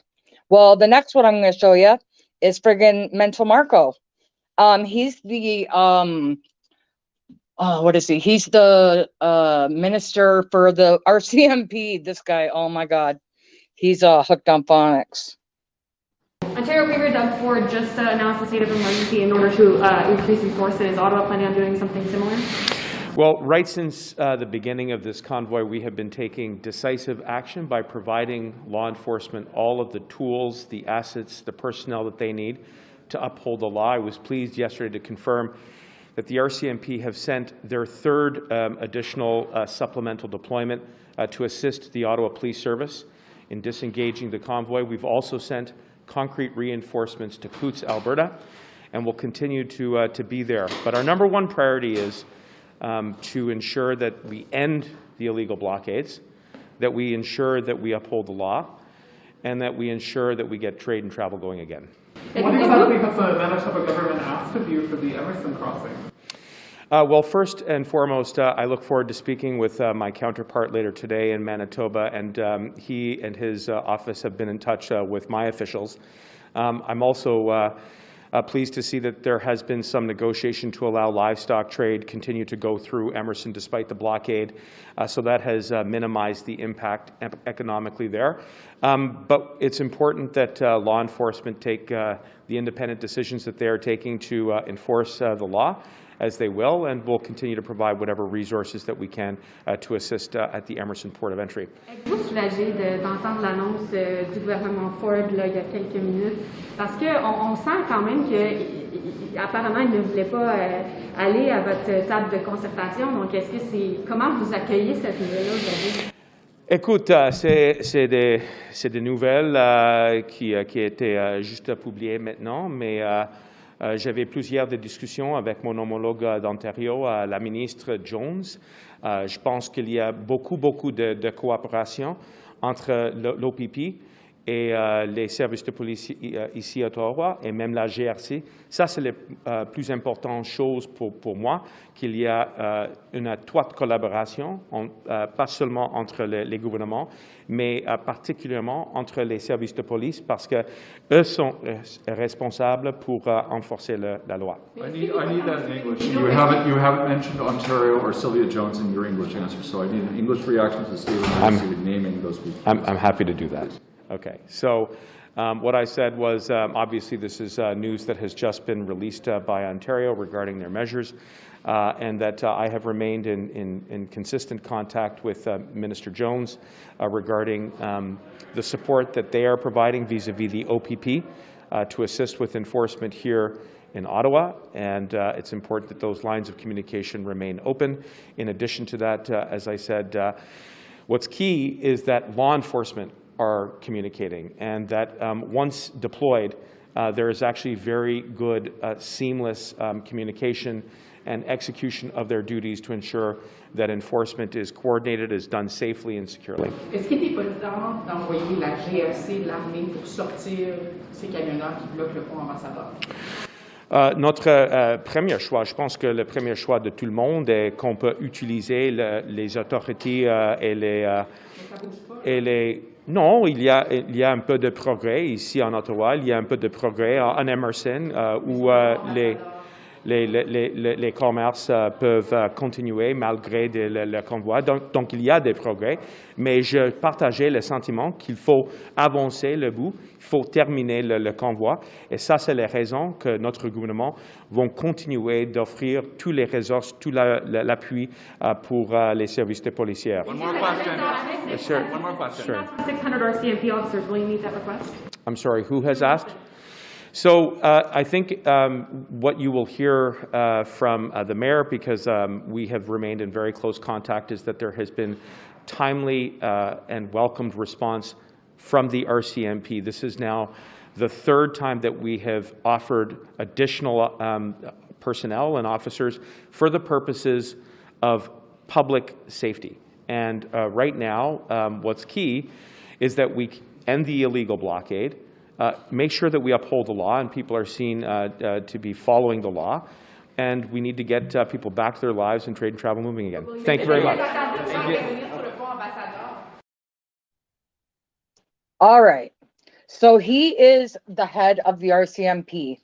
Well, the next one I'm going to show you is friggin' Mental Marco. He's the what is he? He's the minister for the RCMP. This guy, oh my God, he's hooked on phonics. Ontario Premier Doug Ford just announced a state of emergency in order to increase enforcement. Is Ottawa planning on doing something similar? Well, right since the beginning of this convoy, we have been taking decisive action by providing law enforcement all of the tools, the assets, the personnel that they need to uphold the law. I was pleased yesterday to confirm that the RCMP have sent their third additional supplemental deployment to assist the Ottawa Police Service in disengaging the convoy. We've also sent concrete reinforcements to Coutts, Alberta, and will continue to be there. But our number one priority is to ensure that we end the illegal blockades, that we ensure that we uphold the law, and that we ensure that we get trade and travel going again. What exactly has the Manitoba government asked of you for the Emerson crossing? Well, first and foremost, I look forward to speaking with my counterpart later today in Manitoba, and he and his office have been in touch with my officials. I'm also pleased to see that there has been some negotiation to allow livestock trade continue to go through Emerson despite the blockade, so that has minimized the impact economically there. But it's important that law enforcement take the independent decisions that they are taking to enforce the law, as they will, and we'll continue to provide whatever resources that we can to assist at the Emerson port of entry. Êtes-vous soulagé d'entendre l'annonce du gouvernement Ford là, il y a quelques minutes? Parce qu'on sent quand même qu'apparemment, il ne voulait pas aller à votre table de concertation. Donc, comment vous accueillez cette nouvelle-là aujourd'hui? Écoute, c'est des nouvelles qui étaient juste publiées maintenant, mais j'avais plusieurs discussions avec mon homologue d'Ontario, la ministre Jones. Je pense qu'il y a beaucoup de coopération entre l'OPP et les services de police ici à Ottawa, et même la GRC. Ça, c'est la plus importante chose pour moi, qu'il y a une étroite collaboration, pas seulement entre les gouvernements, mais particulièrement entre les services de police, parce qu'eux sont responsables pour enforcer la loi. I need that in English. You haven't mentioned Ontario or Sylvia Jones in your English answer, so I need an English reaction to the state of emergency with naming those people. I'm happy to do that. Okay, so what I said was obviously this is news that has just been released by Ontario regarding their measures, and that I have remained in consistent contact with Minister Jones regarding the support that they are providing vis-a-vis the OPP to assist with enforcement here in Ottawa, and it's important that those lines of communication remain open. In addition to that, as I said, what's key is that law enforcement are communicating, and that once deployed, there is actually very good, seamless communication and execution of their duties to ensure that enforcement is coordinated, is done safely and securely. Est-ce qu'il n'est pas temps d'envoyer la GRC, l'armée, pour sortir ces camionneurs qui bloquent le pont ambassadeur? Notre premier choix, je pense que le premier choix de tout le monde est qu'on peut utiliser les autorités et les... Non, il y a un peu de progrès ici en Ottawa, il y a un peu de progrès en Emerson où les commerces peuvent continuer malgré le convoi. Donc, il y a des progrès, mais je partageais le sentiment qu'il faut avancer le bout, il faut terminer le convoi. Et ça, c'est les raisons que notre gouvernement va continuer d'offrir tous les ressources, tout l'appui pour les services de policiers. One more question. Sure. One more question. Sure. 600 RCMP officers, will you meet that request? I'm sorry, who has asked? So I think what you will hear from the mayor, because we have remained in very close contact, is that there has been timely and welcomed response from the RCMP. This is now the third time that we have offered additional personnel and officers for the purposes of public safety. And right now, what's key is that we end the illegal blockade, make sure that we uphold the law and people are seen to be following the law, and we need to get people back to their lives and trade and travel moving again. Thank you very much. All right. So he is the head of the RCMP.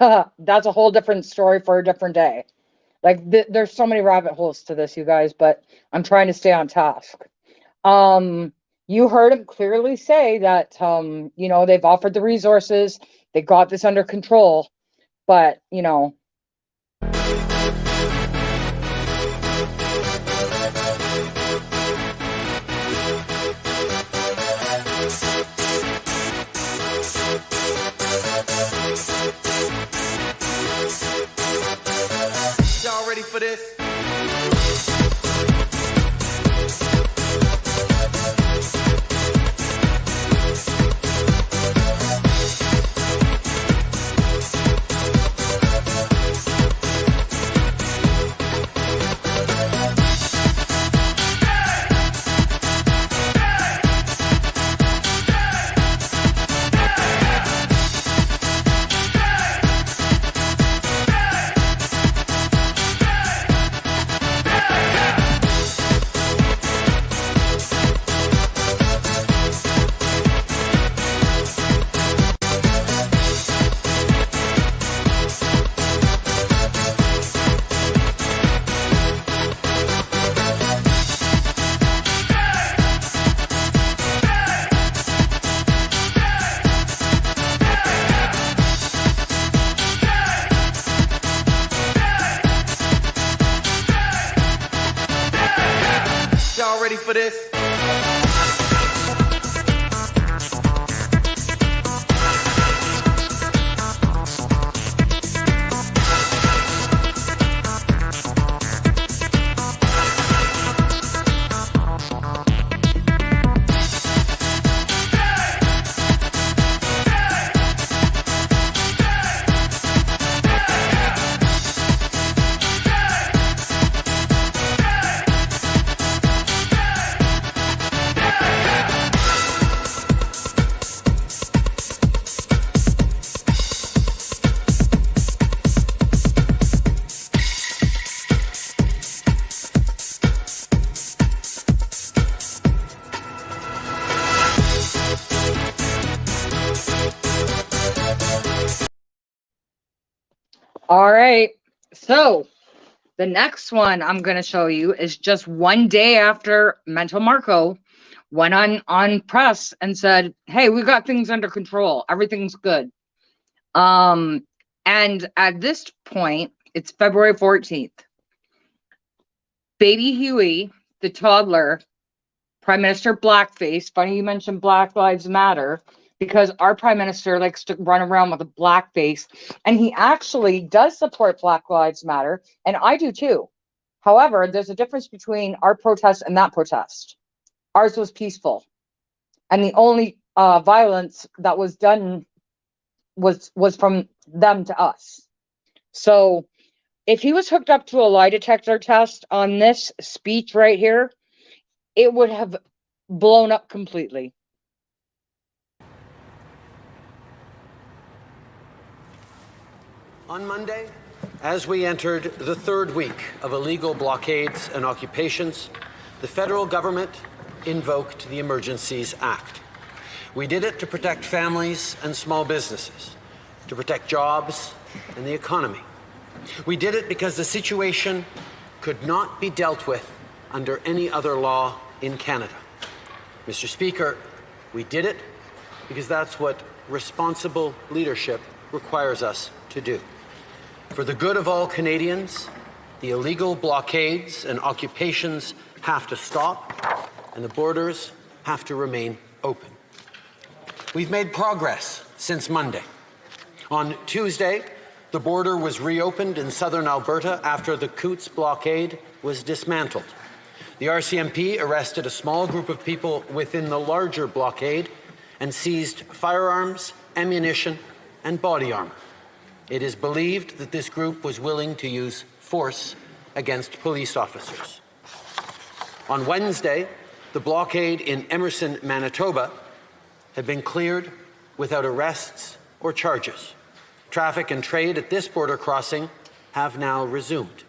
That's a whole different story for a different day. Like, there's so many rabbit holes to this, you guys, but I'm trying to stay on task. You heard him clearly say that, you know, they've offered the resources, they got this under control, but, you know. Y'all ready for this? Y'all ready for this? All right. So the next one I'm going to show you is just one day after Mental Marco went on press and said, hey, we got things under control. Everything's good. And at this point, it's February 14th. Baby Huey, the toddler, Prime Minister Blackface, funny you mentioned Black Lives Matter, because our Prime Minister likes to run around with a black face, and he actually does support Black Lives Matter, and I do too. However, there's a difference between our protest and that protest. Ours was peaceful, and the only violence that was done was from them to us. So if he was hooked up to a lie detector test on this speech right here, it would have blown up completely. On Monday, as we entered the third week of illegal blockades and occupations, the federal government invoked the Emergencies Act. We did it to protect families and small businesses, to protect jobs and the economy. We did it because the situation could not be dealt with under any other law in Canada. Mr. Speaker, we did it because that's what responsible leadership requires us to do. For the good of all Canadians, the illegal blockades and occupations have to stop, and the borders have to remain open. We've made progress since Monday. On Tuesday, the border was reopened in southern Alberta after the Coutts blockade was dismantled. The RCMP arrested a small group of people within the larger blockade and seized firearms, ammunition, and body armor. It is believed that this group was willing to use force against police officers. On Wednesday, the blockade in Emerson, Manitoba, had been cleared without arrests or charges. Traffic and trade at this border crossing have now resumed.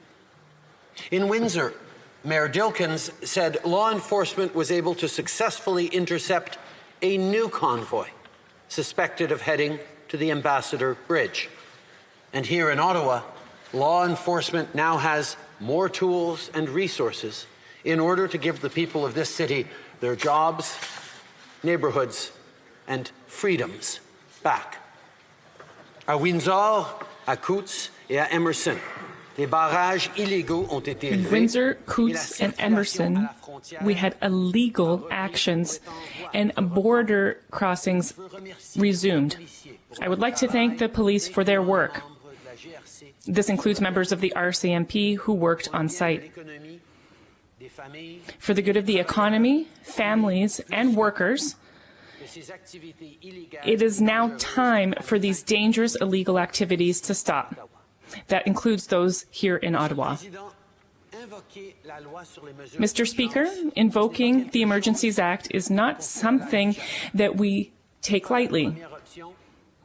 In Windsor, Mayor Dilkins said law enforcement was able to successfully intercept a new convoy suspected of heading to the Ambassador Bridge. And here in Ottawa, law enforcement now has more tools and resources in order to give the people of this city their jobs, neighborhoods, and freedoms back. À Windsor, à Coutts et à Emerson, les barrages illégaux ont été In élevés. Windsor, Coutts, and Emerson, we had illegal actions and border crossings resumed. I would like to thank the police for their work. This includes members of the RCMP who worked on site. For the good of the economy, families, and workers, it is now time for these dangerous illegal activities to stop. That includes those here in Ottawa. Mr. Speaker, invoking the Emergencies Act is not something that we take lightly.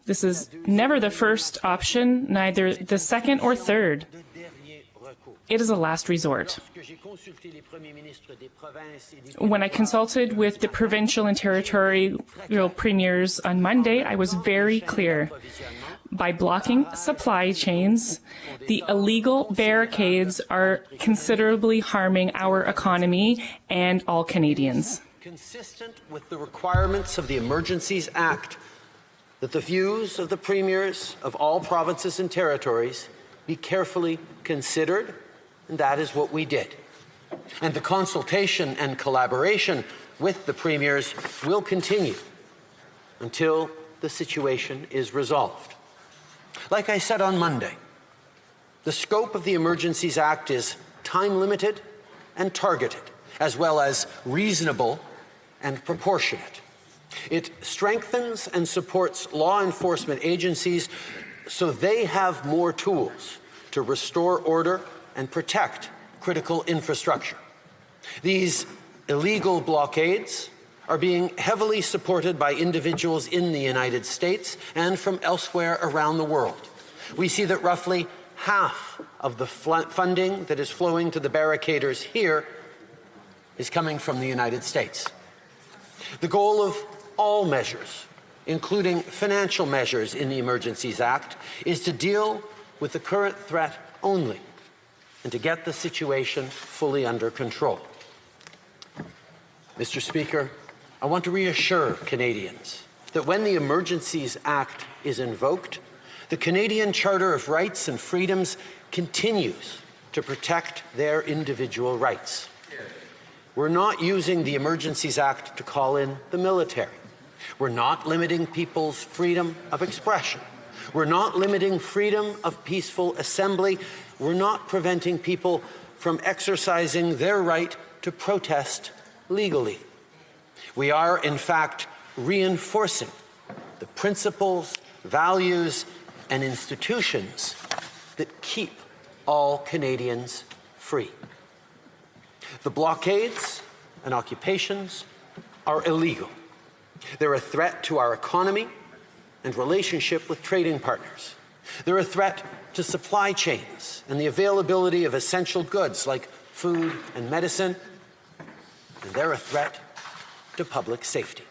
This is never the first option, neither the second or third. It is a last resort. When I consulted with the provincial and territorial premiers on Monday, I was very clear. By blocking supply chains, the illegal barricades are considerably harming our economy and all Canadians. Consistent with the requirements of the Emergencies Act, that the views of the premiers of all provinces and territories be carefully considered, and that is what we did. And the consultation and collaboration with the premiers will continue until the situation is resolved. Like I said on Monday, the scope of the Emergencies Act is time-limited and targeted, as well as reasonable and proportionate. It strengthens and supports law enforcement agencies so they have more tools to restore order and protect critical infrastructure. These illegal blockades are being heavily supported by individuals in the United States and from elsewhere around the world. We see that roughly half of the funding that is flowing to the barricaders here is coming from the United States. The goal of all measures, including financial measures in the Emergencies Act, is to deal with the current threat only and to get the situation fully under control. Mr. Speaker, I want to reassure Canadians that when the Emergencies Act is invoked, the Canadian Charter of Rights and Freedoms continues to protect their individual rights. We're not using the Emergencies Act to call in the military. We're not limiting people's freedom of expression. We're not limiting freedom of peaceful assembly. We're not preventing people from exercising their right to protest legally. We are, in fact, reinforcing the principles, values, and institutions that keep all Canadians free. The blockades and occupations are illegal. They're a threat to our economy and relationship with trading partners. They're a threat to supply chains and the availability of essential goods like food and medicine. And they're a threat to public safety.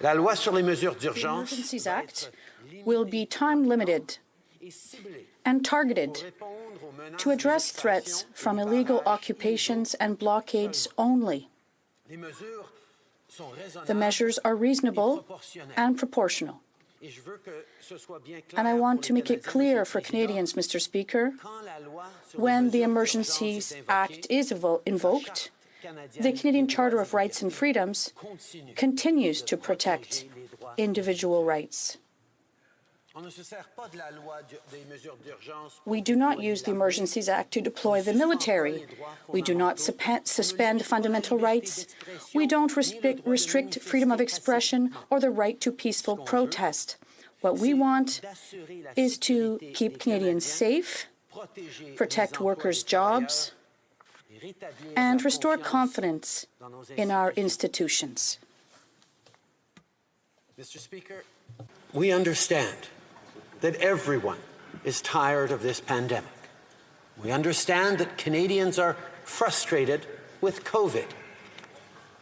La loi sur les mesures The d'urgence Emergencies Act will be time-limited and targeted to address threats from illegal occupations and blockades only. The measures are reasonable and proportional. And I want to make it clear for Canadians, Mr. Speaker, when the Emergencies Act is invoked, the Canadian Charter of Rights and Freedoms continues to protect individual rights. We do not use the Emergencies Act to deploy the military. We do not suspend fundamental rights. We don't restrict freedom of expression or the right to peaceful protest. What we want is to keep Canadians safe, protect workers' jobs, and restore confidence in our institutions. Mr. Speaker, we understand that everyone is tired of this pandemic. We understand that Canadians are frustrated with COVID.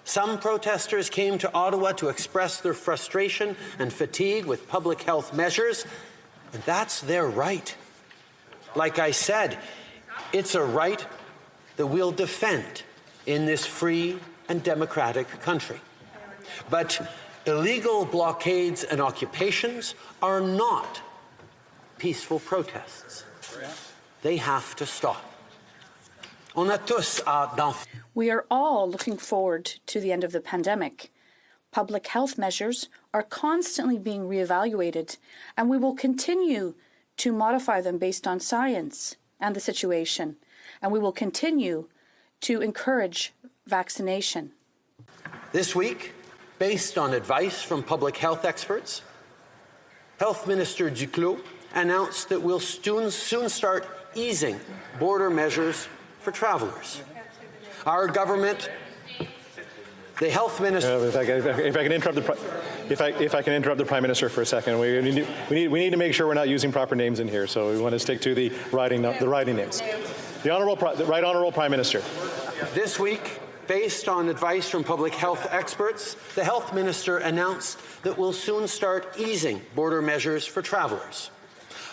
Some protesters came to Ottawa to express their frustration and fatigue with public health measures, and that's their right. Like I said, it's a right that we'll defend in this free and democratic country. But illegal blockades and occupations are not peaceful protests. They have to stop. We are all looking forward to the end of the pandemic. Public health measures are constantly being reevaluated, and we will continue to modify them based on science and the situation, and we will continue to encourage vaccination. This week, based on advice from public health experts, Health Minister Duclos announced that we'll soon start easing border measures for travelers. Our government, the health minister. If I can interrupt the Prime Minister for a second, we need to make sure we're not using proper names in here. So we want to stick to the writing names. The Right Honourable Prime Minister. This week, based on advice from public health experts, the Health Minister announced that we'll soon start easing border measures for travellers.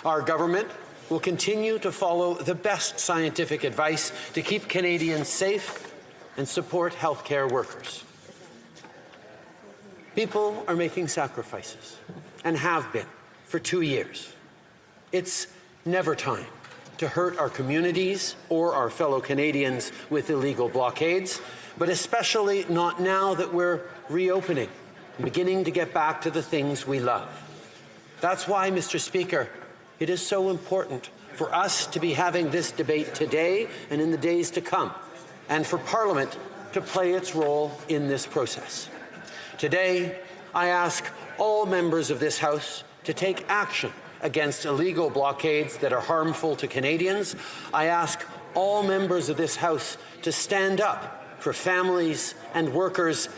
Our government will continue to follow the best scientific advice to keep Canadians safe and support healthcare workers. People are making sacrifices and have been for 2 years. It's never time to hurt our communities or our fellow Canadians with illegal blockades, but especially not now that we're reopening and beginning to get back to the things we love. That's why, Mr. Speaker, it is so important for us to be having this debate today and in the days to come, and for Parliament to play its role in this process. Today, I ask all members of this House to take action against illegal blockades that are harmful to Canadians. I ask all members of this House to stand up for families and workers,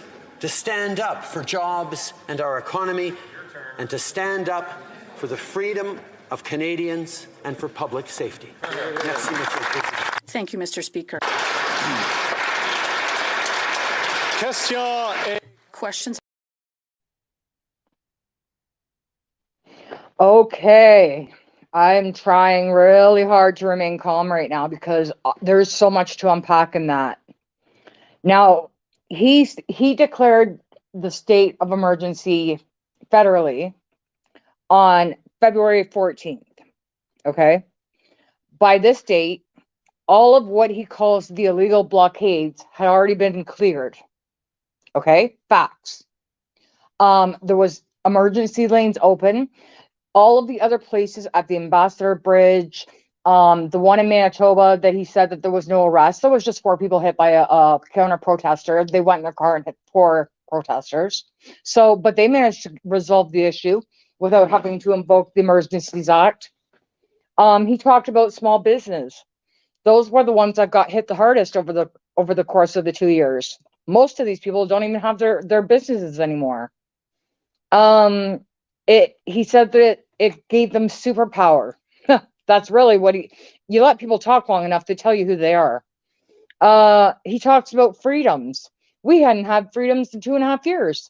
to stand up for jobs and our economy, and to stand up for the freedom of Canadians and for public safety. Merci, Mr. President. Thank you, Mr. Speaker. Questions? Okay. I'm trying really hard to remain calm right now because there's so much to unpack in that. Now, he declared the state of emergency federally on February 14th, okay? By this date, all of what he calls the illegal blockades had already been cleared, okay? Facts. There was emergency lanes open. All of the other places at the Ambassador Bridge, the one in Manitoba that he said that there was no arrest, there was just 4 people hit by a counter-protester. They went in their car and hit 4 protesters. So, but they managed to resolve the issue without having to invoke the Emergencies Act. He talked about small business. Those were the ones that got hit the hardest over the course of the 2 years. Most of these people don't even have their businesses anymore. He said that it gave them superpower. That's really what you let people talk long enough to tell you who they are. He talks about freedoms. We hadn't had freedoms in 2.5 years.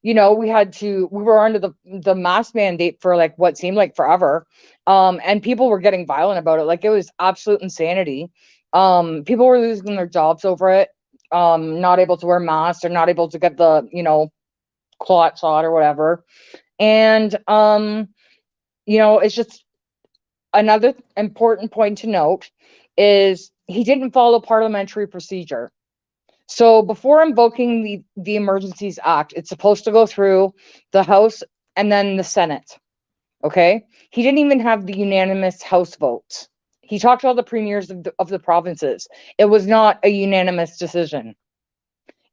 You know, we were under the mask mandate for like what seemed like forever. And people were getting violent about it. Like it was absolute insanity. People were losing their jobs over it. Not able to wear masks or not able to get the, clot shot or whatever. And, it's just another important point to note is he didn't follow parliamentary procedure. So before invoking the Emergencies Act, it's supposed to go through the House and then the Senate. Okay, he didn't even have the unanimous House votes. He talked to all the premiers of the provinces. It was not a unanimous decision.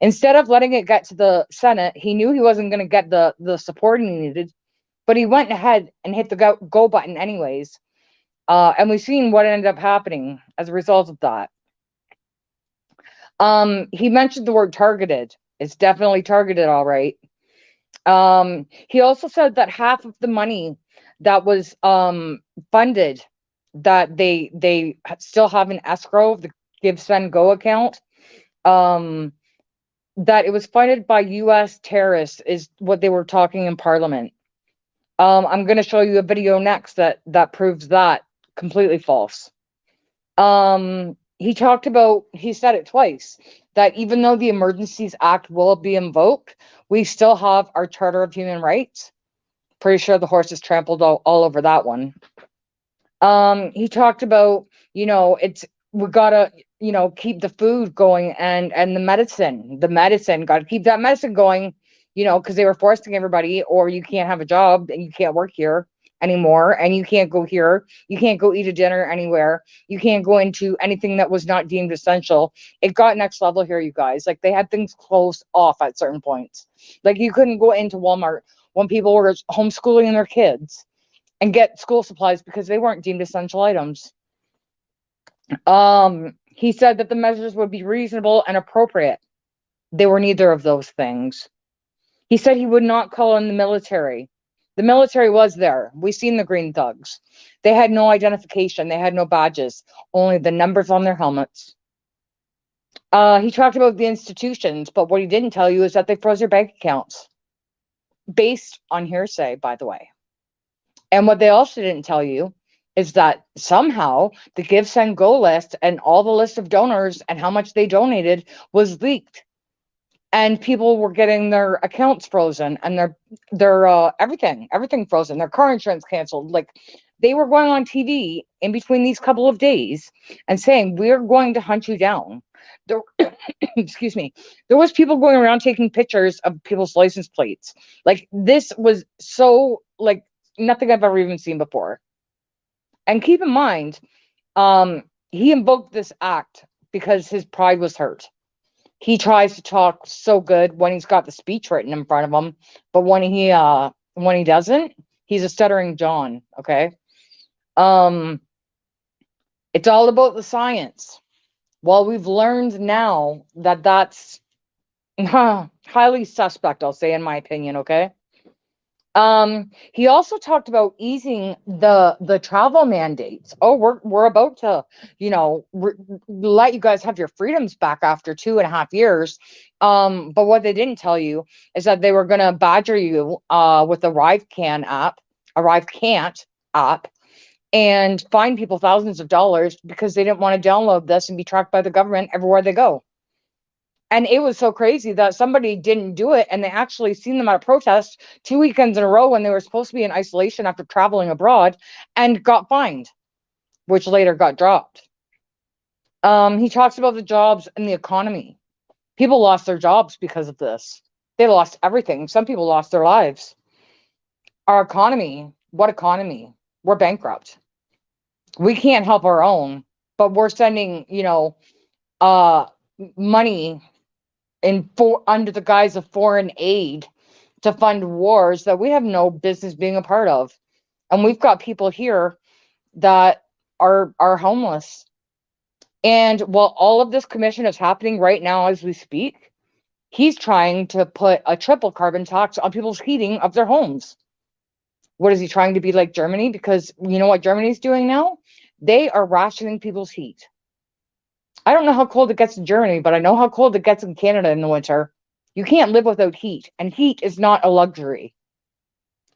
Instead of letting it get to the Senate, he knew he wasn't going to get the support he needed, but he went ahead and hit the go button anyways. And we've seen what ended up happening as a result of that. He mentioned the word targeted. It's definitely targeted, all right. He also said that half of the money that was funded, that they still have an escrow, the Give, Send, Go account, that it was funded by U.S. terrorists, is what they were talking in Parliament. I'm going to show you a video next that proves that completely false. He talked about, he said it twice, that even though the Emergencies Act will be invoked, we still have our Charter of Human Rights. Pretty sure the horse is trampled all over that one. He talked about, we gotta, keep the food going and the medicine, gotta keep that medicine going, because they were forcing everybody, or you can't have a job and you can't work here anymore, and you can't go here, you can't go eat a dinner anywhere, you can't go into anything that was not deemed essential. It got next level here, you guys. Like, they had things closed off at certain points. Like, you couldn't go into Walmart when people were homeschooling their kids and get school supplies because they weren't deemed essential items. He said that the measures would be reasonable and appropriate. They were neither of those things. He said he would not call on the military. The military was there. We seen the green thugs. They had no identification. They had no badges, only the numbers on their helmets. He talked about the institutions, but what he didn't tell you is that they froze your bank accounts. Based on hearsay, by the way. And what they also didn't tell you is that somehow the Give, Send, Go list and all the list of donors and how much they donated was leaked. And people were getting their accounts frozen and their everything frozen, their car insurance canceled. Like, they were going on TV in between these couple of days and saying, we're going to hunt you down. Excuse me. There was people going around taking pictures of people's license plates. Like, this was so, like, nothing I've ever even seen before. And keep in mind, he invoked this act because his pride was hurt. He tries to talk so good when he's got the speech written in front of him, but when he doesn't, he's a stuttering John. Okay. It's all about the science. Well, we've learned now that that's highly suspect, I'll say, in my opinion. Okay. He also talked about easing the travel mandates. Oh, we're about to, let you guys have your freedoms back after 2.5 years. But what they didn't tell you is that they were going to badger you with a Arrive Can't app, and fine people thousands of dollars because they didn't want to download this and be tracked by the government everywhere they go. And it was so crazy that somebody didn't do it, and they actually seen them at a protest 2 weekends in a row when they were supposed to be in isolation after traveling abroad, and got fined, which later got dropped. He talks about the jobs and the economy. People lost their jobs because of this. They lost everything. Some people lost their lives. Our economy, what economy? We're bankrupt. We can't help our own, but we're sending, money under the guise of foreign aid to fund wars that we have no business being a part of. And we've got people here that are homeless. And while all of this commission is happening right now as we speak, he's trying to put a triple carbon tax on people's heating of their homes. What is he trying to be like Germany? Because you know what Germany's doing now? They are rationing people's heat. I don't know how cold it gets in Germany, but I know how cold it gets in Canada in the winter. You can't live without heat, and heat is not a luxury.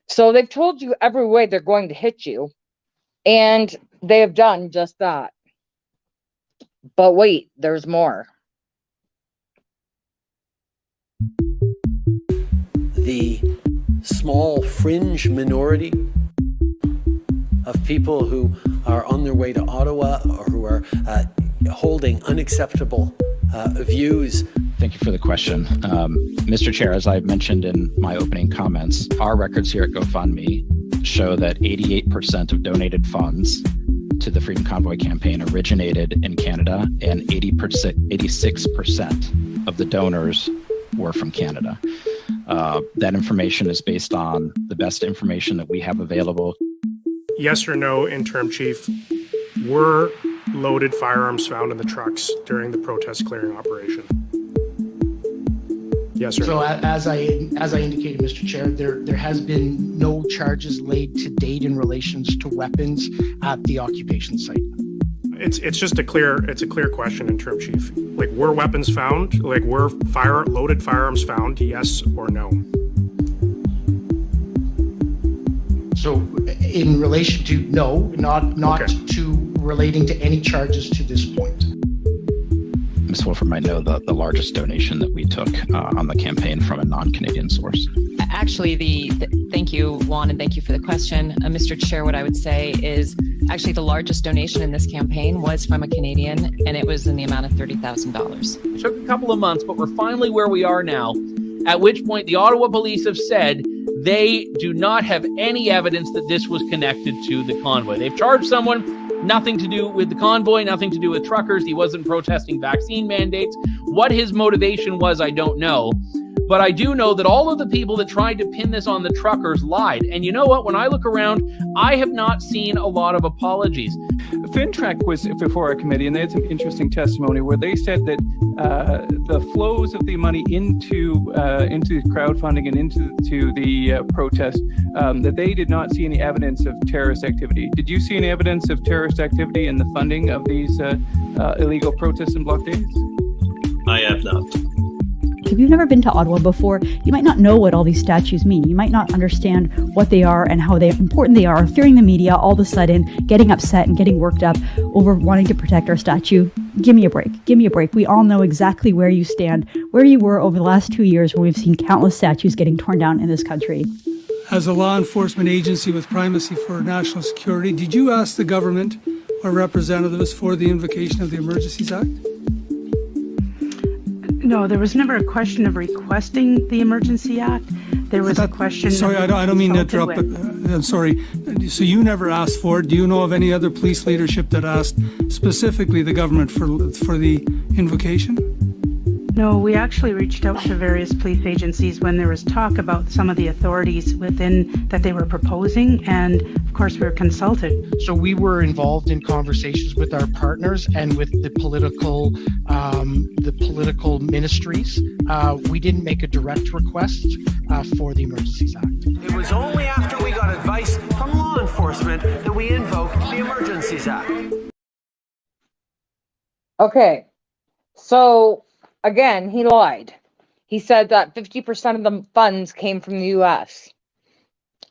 So they've told you every way they're going to hit you, and they have done just that. But wait, there's more. The small fringe minority of people who are on their way to Ottawa or who are holding unacceptable views Thank you for the question. Mr. Chair, as I mentioned in my opening comments, our records here at GoFundMe show that 88% of donated funds to the Freedom Convoy campaign originated in Canada, and 86% of the donors were from Canada. That information is based on the best information that we have available. Yes or no, Interim Chief, were loaded firearms found in the trucks during the protest clearing operation? Yes or no? So as I indicated, Mr. Chair, there has been no charges laid to date in relation to weapons at the occupation site. It's just a clear question, Interim Chief. Like, were weapons found? Like, were loaded firearms found? Yes or no? So in relation to no, not okay. To relating to any charges to this point. Ms. Wolford might know the largest donation that we took on the campaign from a non-Canadian source. Actually, thank you, Juan, and thank you for the question. Mr. Chair, what I would say is actually the largest donation in this campaign was from a Canadian, and it was in the amount of $30,000. It took a couple of months, but we're finally where we are now, at which point the Ottawa police have said they do not have any evidence that this was connected to the convoy. They've charged someone, nothing to do with the convoy, nothing to do with truckers. He wasn't protesting vaccine mandates. What his motivation was, I don't know. But I do know that all of the people that tried to pin this on the truckers lied. And you know what? When I look around, I have not seen a lot of apologies. FinTrack was before our committee, and they had some interesting testimony where they said that the flows of the money into crowdfunding and into the protest, that they did not see any evidence of terrorist activity. Did you see any evidence of terrorist activity in the funding of these illegal protests and blockades? I have not. If you've never been to Ottawa before, you might not know what all these statues mean. You might not understand what they are and how important they are. Fearing the media, all of a sudden getting upset and getting worked up over wanting to protect our statue. Give me a break. Give me a break. We all know exactly where you stand, where you were over the last 2 years when we've seen countless statues getting torn down in this country. As a law enforcement agency with primacy for national security, did you ask the government or representatives for the invocation of the Emergencies Act? No, there was never a question of requesting the Emergency Act. There was a question. Sorry, I don't mean to interrupt, but I'm sorry. So you never asked for it. Do you know of any other police leadership that asked specifically the government for the invocation? No, we actually reached out to various police agencies when there was talk about some of the authorities within that they were proposing, and of course we were consulted. So we were involved in conversations with our partners and with the political ministries. We didn't make a direct request for the Emergencies Act. It was only after we got advice from law enforcement that we invoked the Emergencies Act. Okay, so again, he lied. He said that 50% of the funds came from the US.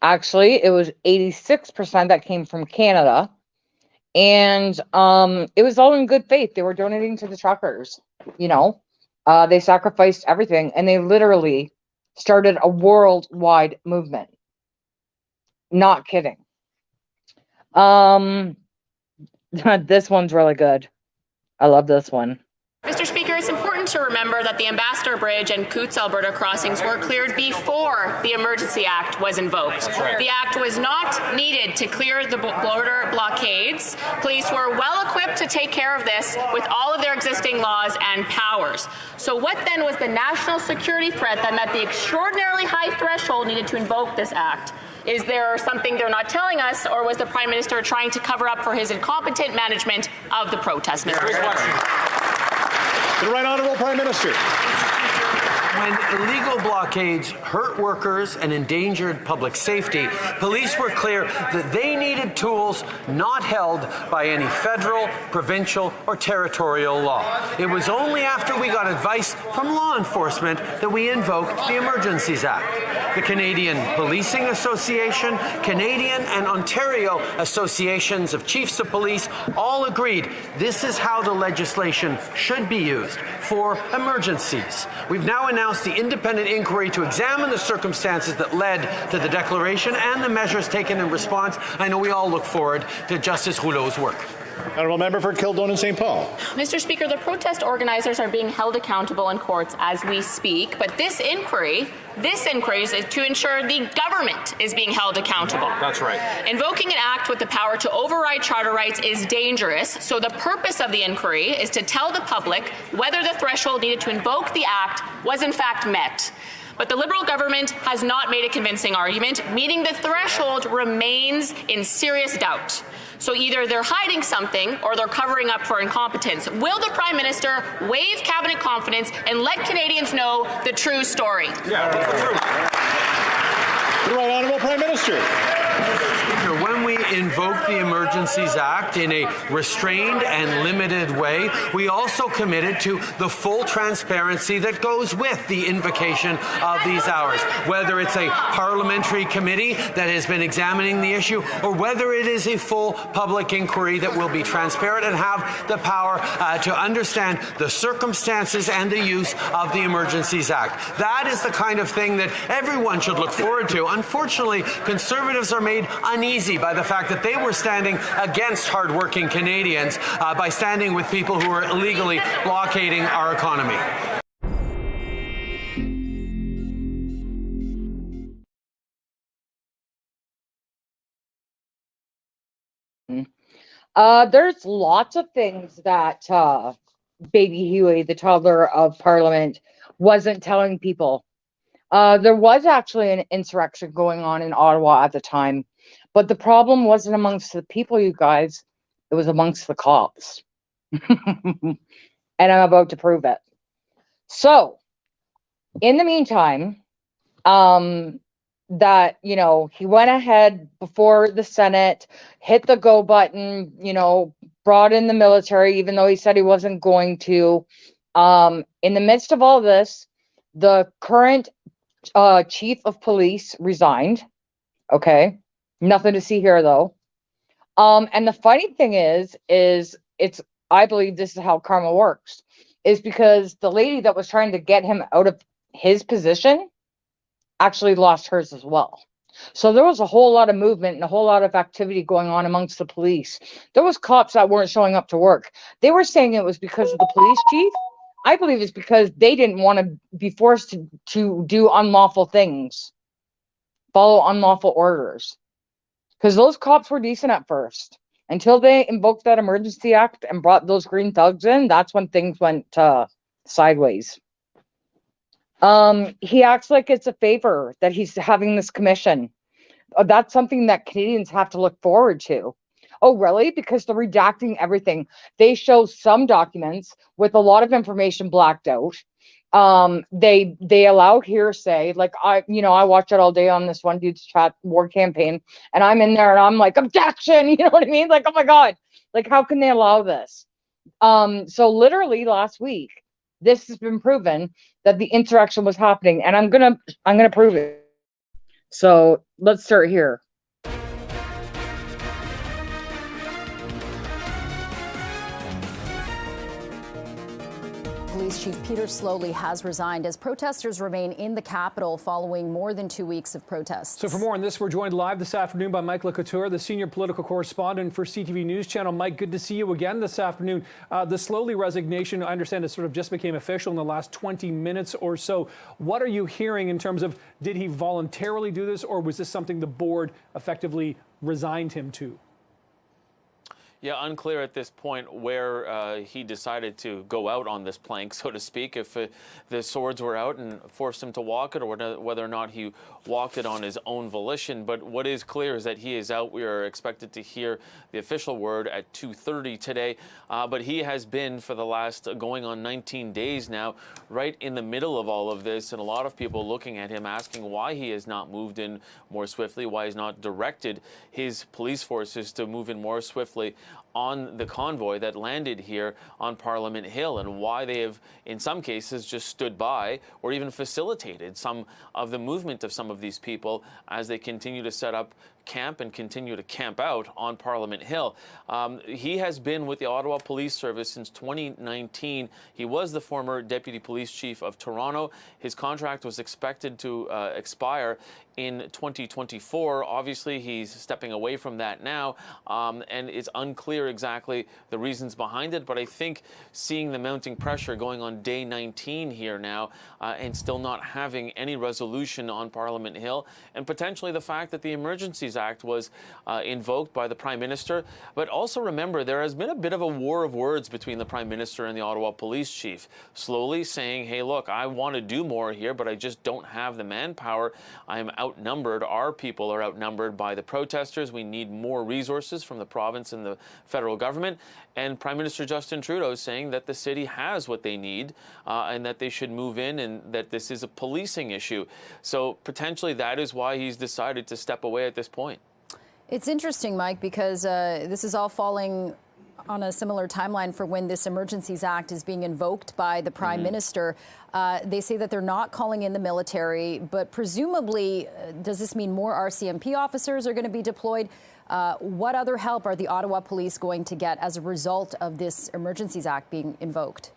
Actually, it was 86% that came from Canada. And it was all in good faith. They were donating to the truckers, you know. They sacrificed everything, and they literally started a worldwide movement. Not kidding. This one's really good. I love this one. Mr. Speaker, it's important to remember that the Ambassador Bridge and Coots, Alberta crossings were cleared before the Emergency Act was invoked. Right. The act was not needed to clear the border blockades. Police were well equipped to take care of this with all of their existing laws and powers. So what then was the national security threat that met the extraordinarily high threshold needed to invoke this act? Is there something they're not telling us, or was the Prime Minister trying to cover up for his incompetent management of the protest, Mr. Speaker? The Right Honourable Prime Minister. When illegal blockades hurt workers and endangered public safety, police were clear that they needed tools not held by any federal, provincial, or territorial law. It was only after we got advice from law enforcement that we invoked the Emergencies Act. The Canadian Policing Association, Canadian and Ontario Associations of Chiefs of Police all agreed this is how the legislation should be used for emergencies. We've now announced the independent inquiry to examine the circumstances that led to the declaration and the measures taken in response. I know we all look forward to Justice Rouleau's work. Honourable Member for Kildonan and St. Paul. Mr. Speaker, the protest organizers are being held accountable in courts as we speak, but this inquiry is to ensure the government is being held accountable. That's right. Invoking an act with the power to override charter rights is dangerous, so the purpose of the inquiry is to tell the public whether the threshold needed to invoke the act was in fact met. But the Liberal government has not made a convincing argument, meaning the threshold remains in serious doubt. So either they're hiding something or they're covering up for incompetence. Will the Prime Minister waive cabinet confidence and let Canadians know the true story? Yeah, the Right Honourable Prime Minister. When we invoke the Emergencies Act in a restrained and limited way, we also committed to the full transparency that goes with the invocation of these hours, whether it's a parliamentary committee that has been examining the issue or whether it is a full public inquiry that will be transparent and have the power to understand the circumstances and the use of the Emergencies Act. That is the kind of thing that everyone should look forward to. Unfortunately, Conservatives are made uneasy by the fact that they were standing against hardworking Canadians by standing with people who are illegally blockading our economy. There's lots of things that Baby Huey, the toddler of Parliament, wasn't telling people. There was actually an insurrection going on in Ottawa at the time, but the problem wasn't amongst the people, you guys. It was amongst the cops. And I'm about to prove it. So, in the meantime, that, you know, he went ahead before the Senate, hit the go button, you know, brought in the military, even though he said he wasn't going to. In the midst of all this, the current chief of police resigned. Okay. Nothing to see here, though. And the funny thing is I believe this is how karma works, is because the lady that was trying to get him out of his position actually lost hers as well. So there was a whole lot of movement and a whole lot of activity going on amongst the police. There was cops that weren't showing up to work. They were saying it was because of the police chief. I believe it's because they didn't want to be forced to do unlawful things, follow unlawful orders. Because those cops were decent at first. Until they invoked that Emergency Act and brought those green thugs in, that's when things went sideways. He acts like it's a favor that he's having this commission. That's something that Canadians have to look forward to. Oh, really? Because they're redacting everything. They show some documents with a lot of information blacked out. They allow hearsay. Like I watch it all day on this one dude's chat war campaign, and I'm in there and I'm like, objection, you know what I mean? Like, oh my God, like how can they allow this? So literally last week, this has been proven that the insurrection was happening, and I'm gonna prove it. So let's start here. Police Chief Peter Slowly has resigned as protesters remain in the capital following more than 2 weeks of protests. So for more on this, we're joined live this afternoon by Mike LeCouture, the senior political correspondent for CTV News Channel. Mike, good to see you again this afternoon. The Slowly resignation, I understand, it sort of just became official in the last 20 minutes or so. What are you hearing in terms of, did he voluntarily do this, or was this something the board effectively resigned him to? Yeah, unclear at this point where he decided to go out on this plank, so to speak, if the swords were out and forced him to walk it, or whether or not he walked it on his own volition. But what is clear is that he is out. We are expected to hear the official word at 2:30 today. But he has been, for the last going on 19 days now, right in the middle of all of this. And a lot of people looking at him asking why he has not moved in more swiftly, why he's not directed his police forces to move in more swiftly on the convoy that landed here on Parliament Hill, and why they have, in some cases, just stood by or even facilitated some of the movement of some of these people as they continue to set up camp and continue to camp out on Parliament Hill. He has been with the Ottawa Police Service since 2019. He was the former Deputy Police Chief of Toronto. His contract was expected to expire in 2024. Obviously, he's stepping away from that now, and it's unclear clear exactly the reasons behind it, but I think seeing the mounting pressure going on day 19 here now and still not having any resolution on Parliament Hill, and potentially the fact that the Emergencies Act was invoked by the Prime Minister. But also remember, there has been a bit of a war of words between the Prime Minister and the Ottawa Police Chief, slowly saying, hey, look, I want to do more here, but I just don't have the manpower. I am outnumbered. Our people are outnumbered by the protesters. We need more resources from the province and the federal government. And Prime Minister Justin Trudeau is saying that the city has what they need and that they should move in, and that this is a policing issue. So potentially that is why he's decided to step away at this point. It's interesting, Mike, because this is all falling on a similar timeline for when this Emergencies Act is being invoked by the Prime Minister. They say that they're not calling in the military, but presumably, does this mean more RCMP officers are going to be deployed? What other help are the Ottawa Police going to get as a result of this Emergencies Act being invoked?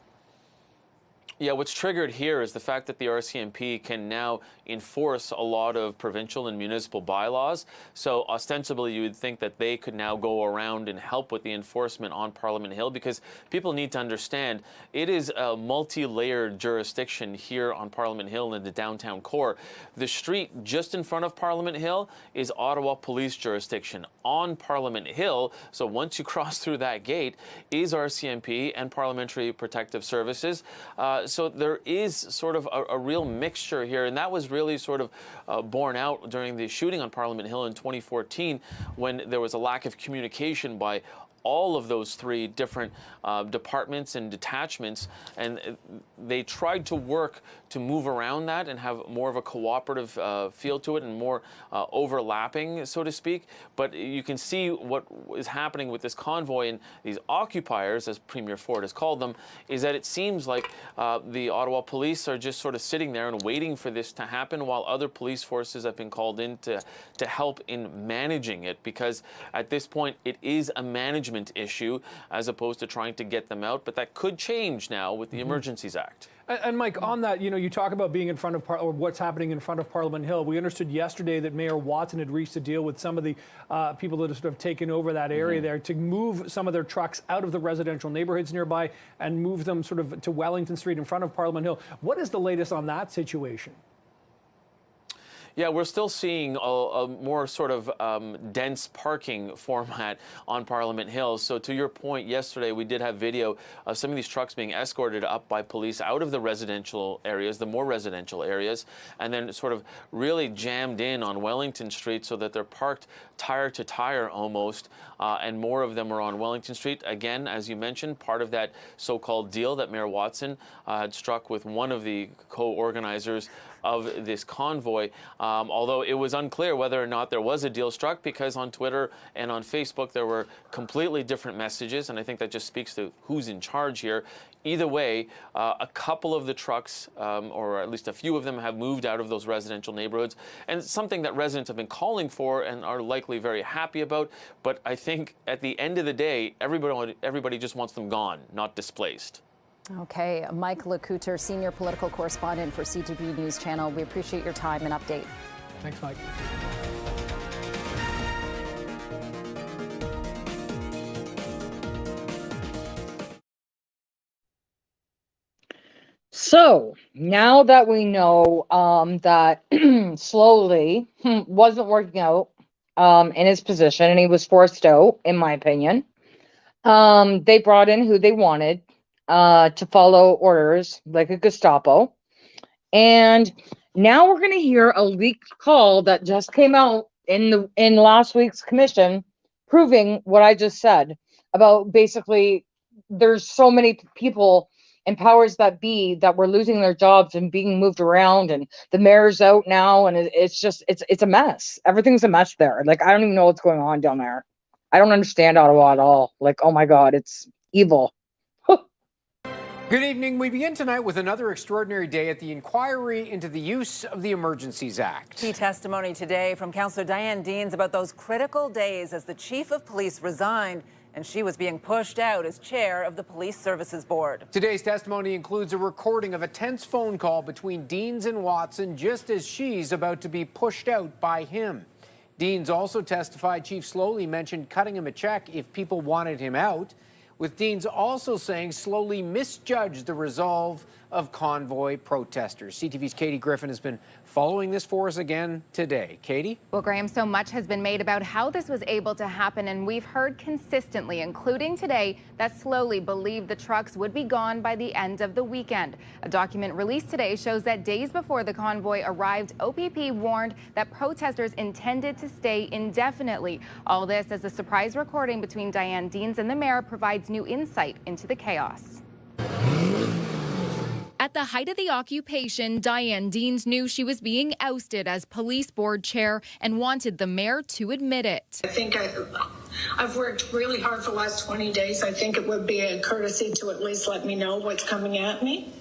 Yeah, what's triggered here is the fact that the RCMP can now enforce a lot of provincial and municipal bylaws. So ostensibly, you would think that they could now go around and help with the enforcement on Parliament Hill, because people need to understand it is a multi-layered jurisdiction here on Parliament Hill in the downtown core. The street just in front of Parliament Hill is Ottawa Police jurisdiction. On Parliament Hill, so once you cross through that gate, is RCMP and Parliamentary Protective Services. So there is sort of a real mixture here, and that was really sort of borne out during the shooting on Parliament Hill in 2014, when there was a lack of communication by all of those three different departments and detachments, and they tried to work to move around that and have more of a cooperative feel to it and more overlapping, so to speak. But you can see what is happening with this convoy and these occupiers, as Premier Ford has called them, is that it seems like the Ottawa Police are just sort of sitting there and waiting for this to happen, while other police forces have been called in to help in managing it, because at this point it is a management issue as opposed to trying to get them out. But that could change now with the Emergencies Act. And Mike, on that, you talk about being in front of or what's happening in front of Parliament Hill. We understood yesterday that Mayor Watson had reached a deal with some of the people that have sort of taken over that area there to move some of their trucks out of the residential neighborhoods nearby and move them sort of to Wellington Street in front of Parliament Hill. What is the latest on that situation? Yeah, we're still seeing a more sort of dense parking format on Parliament Hill. So to your point, yesterday we did have video of some of these trucks being escorted up by police out of the residential areas, the more residential areas, and then sort of really jammed in on Wellington Street so that they're parked tire to tire almost, and more of them are on Wellington Street. Again, as you mentioned, part of that so-called deal that Mayor Watson had struck with one of the co-organizers of this convoy, although it was unclear whether or not there was a deal struck, because on Twitter and on Facebook there were completely different messages, and I think that just speaks to who's in charge here. Either way, a couple of the trucks, or at least a few of them, have moved out of those residential neighborhoods, and it's something that residents have been calling for and are likely very happy about. But I think at the end of the day, everybody just wants them gone, not displaced. Okay, Mike Lecoutre, senior political correspondent for CTV News Channel. We appreciate your time and update. Thanks, Mike. So now that we know that Slowly wasn't working out in his position, and he was forced out, in my opinion, they brought in who they wanted to follow orders, like a Gestapo. And now we're going to hear a leaked call that just came out in last week's commission, proving what I just said about basically there's so many people and powers that be that were losing their jobs and being moved around, and the mayor's out now, and it's just it's a mess. Everything's a mess there. Like, I don't even know what's going on down there. I don't understand Ottawa at all. Like, oh my God, it's evil. Good evening. We begin tonight with another extraordinary day at the inquiry into the use of the Emergencies Act. Key testimony today from Councillor Diane Deans about those critical days as the chief of police resigned and she was being pushed out as chair of the Police Services Board. Today's testimony includes a recording of a tense phone call between Deans and Watson just as she's about to be pushed out by him. Deans also testified Chief Slowly mentioned cutting him a check if people wanted him out, with Deans also saying Slowly misjudged the resolve of convoy protesters. CTV's Katie Griffin has been following this for us again today. Katie? Well, Graham, so much has been made about how this was able to happen, and we've heard consistently, including today, that Slowly believed the trucks would be gone by the end of the weekend. A document released today shows that days before the convoy arrived, OPP warned that protesters intended to stay indefinitely. All this as a surprise recording between Diane Deans and the mayor provides new insight into the chaos. At the height of the occupation, Diane Deans knew she was being ousted as police board chair and wanted the mayor to admit it. I think I've worked really hard for the last 20 days. I think it would be a courtesy to at least let me know what's coming at me.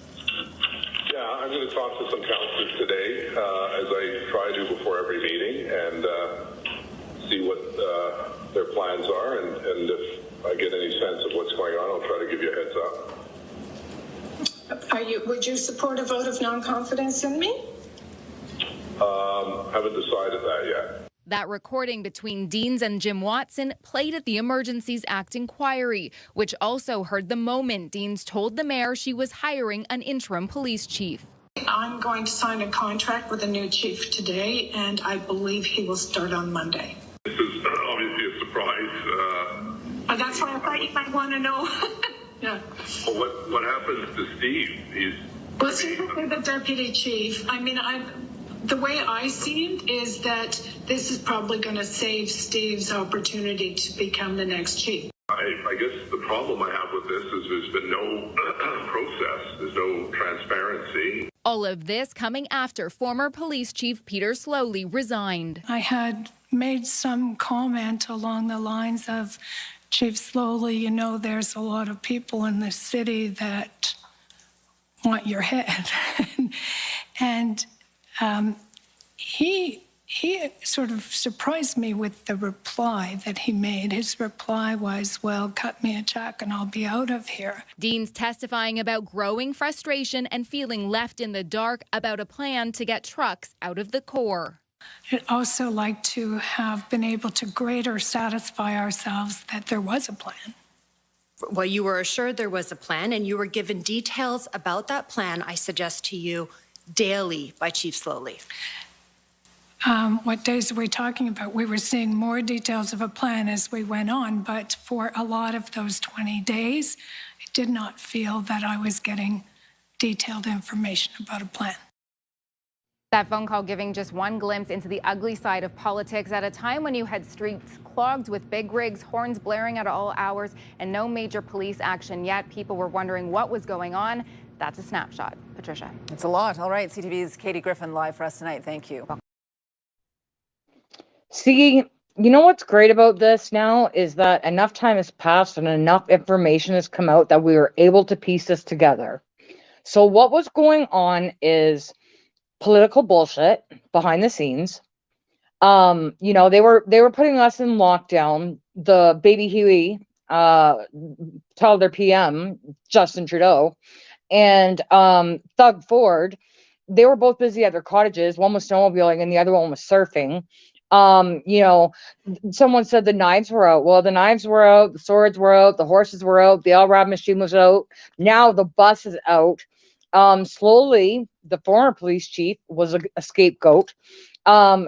Yeah, I'm going to talk to some councillors today, as I try to before every meeting, and see what their plans are, and if I get any sense of what's going on, I'll try to give you a heads up. Would you support a vote of non-confidence in me? Haven't decided that yet. That recording between Deans and Jim Watson played at the Emergencies Act inquiry, which also heard the moment Deans told the mayor she was hiring an interim police chief. I'm going to sign a contract with a new chief today, and I believe he will start on Monday. This is obviously a surprise. That's why I thought you might want to know. Yeah. Well, what happens to Steve? Well, Steve will be the deputy chief. I mean, the way I see it is that this is probably going to save Steve's opportunity to become the next chief. I guess the problem I have with this is there's been no process. There's no transparency. All of this coming after former police chief Peter Slowly resigned. I had made some comment along the lines of, Chief Slowly, you know, there's a lot of people in the city that want your head. And he sort of surprised me with the reply that he made. His reply was, well, cut me a check and I'll be out of here. Deans testifying about growing frustration and feeling left in the dark about a plan to get trucks out of the core. I'd also like to have been able to greater satisfy ourselves that there was a plan. Well, you were assured there was a plan, and you were given details about that plan, I suggest to you, daily by Chief Slowly. What days are we talking about? We were seeing more details of a plan as we went on, but for a lot of those 20 days, I did not feel that I was getting detailed information about a plan. That phone call giving just one glimpse into the ugly side of politics at a time when you had streets clogged with big rigs, horns blaring at all hours, and no major police action yet. People were wondering what was going on. That's a snapshot. Patricia. It's a lot. All right, CTV's Katie Griffin live for us tonight. Thank you. See, you know what's great about this now is that enough time has passed and enough information has come out that we were able to piece this together. So what was going on is political bullshit behind the scenes. You know, they were putting us in lockdown. The baby Huey, told their PM, Justin Trudeau, and Thug Ford, they were both busy at their cottages. One was snowmobiling and the other one was surfing. You know, someone said the knives were out. Well, the knives were out, the swords were out, the horses were out, the LRAB machine was out. Now the bus is out. Slowly, the former police chief was a scapegoat.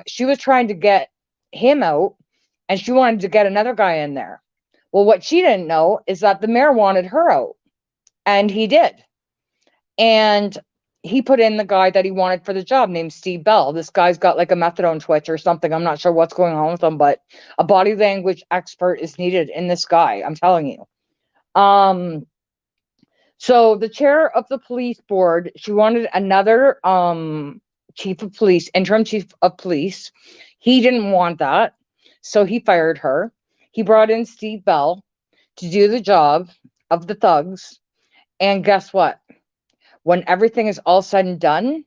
She was trying to get him out, and she wanted to get another guy in there. Well, what she didn't know is that the mayor wanted her out, and he did. And he put in the guy that he wanted for the job, named Steve Bell. This guy's got like a methadone twitch or something. I'm not sure what's going on with him, but a body language expert is needed in this guy. I'm telling you. So the chair of the police board, she wanted another chief of police, interim chief of police. He didn't want that, so he fired her. He brought in Steve Bell to do the job of the thugs. And guess what? When everything is all said and done,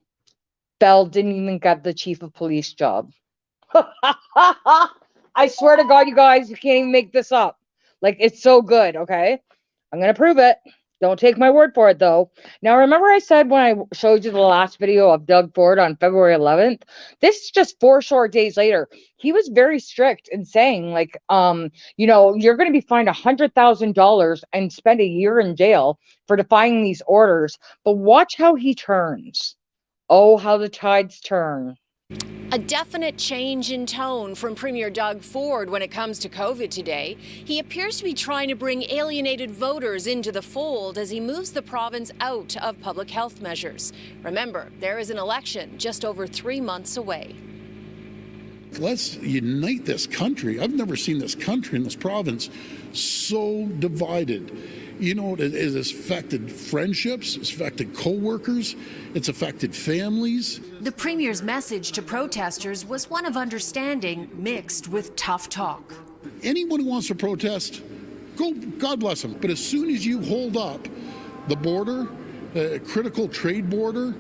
Bell didn't even get the chief of police job. I swear to God, you guys, you can't even make this up. Like, it's so good, okay? I'm going to prove it. Don't take my word for it, though. Now, remember I said when I showed you the last video of Doug Ford on February 11th? This is just 4 short days later. He was very strict in saying, like, you know, you're going to be fined $100,000 and spend a year in jail for defying these orders. But watch how he turns. Oh, how the tides turn. A definite change in tone from Premier Doug Ford when it comes to COVID today. He appears to be trying to bring alienated voters into the fold as he moves the province out of public health measures. Remember, there is an election just over 3 months away. Let's unite this country. I've never seen this country and this province so divided. You know, it has affected friendships, it's affected co-workers, it's affected families. The Premier's message to protesters was one of understanding mixed with tough talk. Anyone who wants to protest, go, God bless them. But as soon as you hold up the border, a critical trade border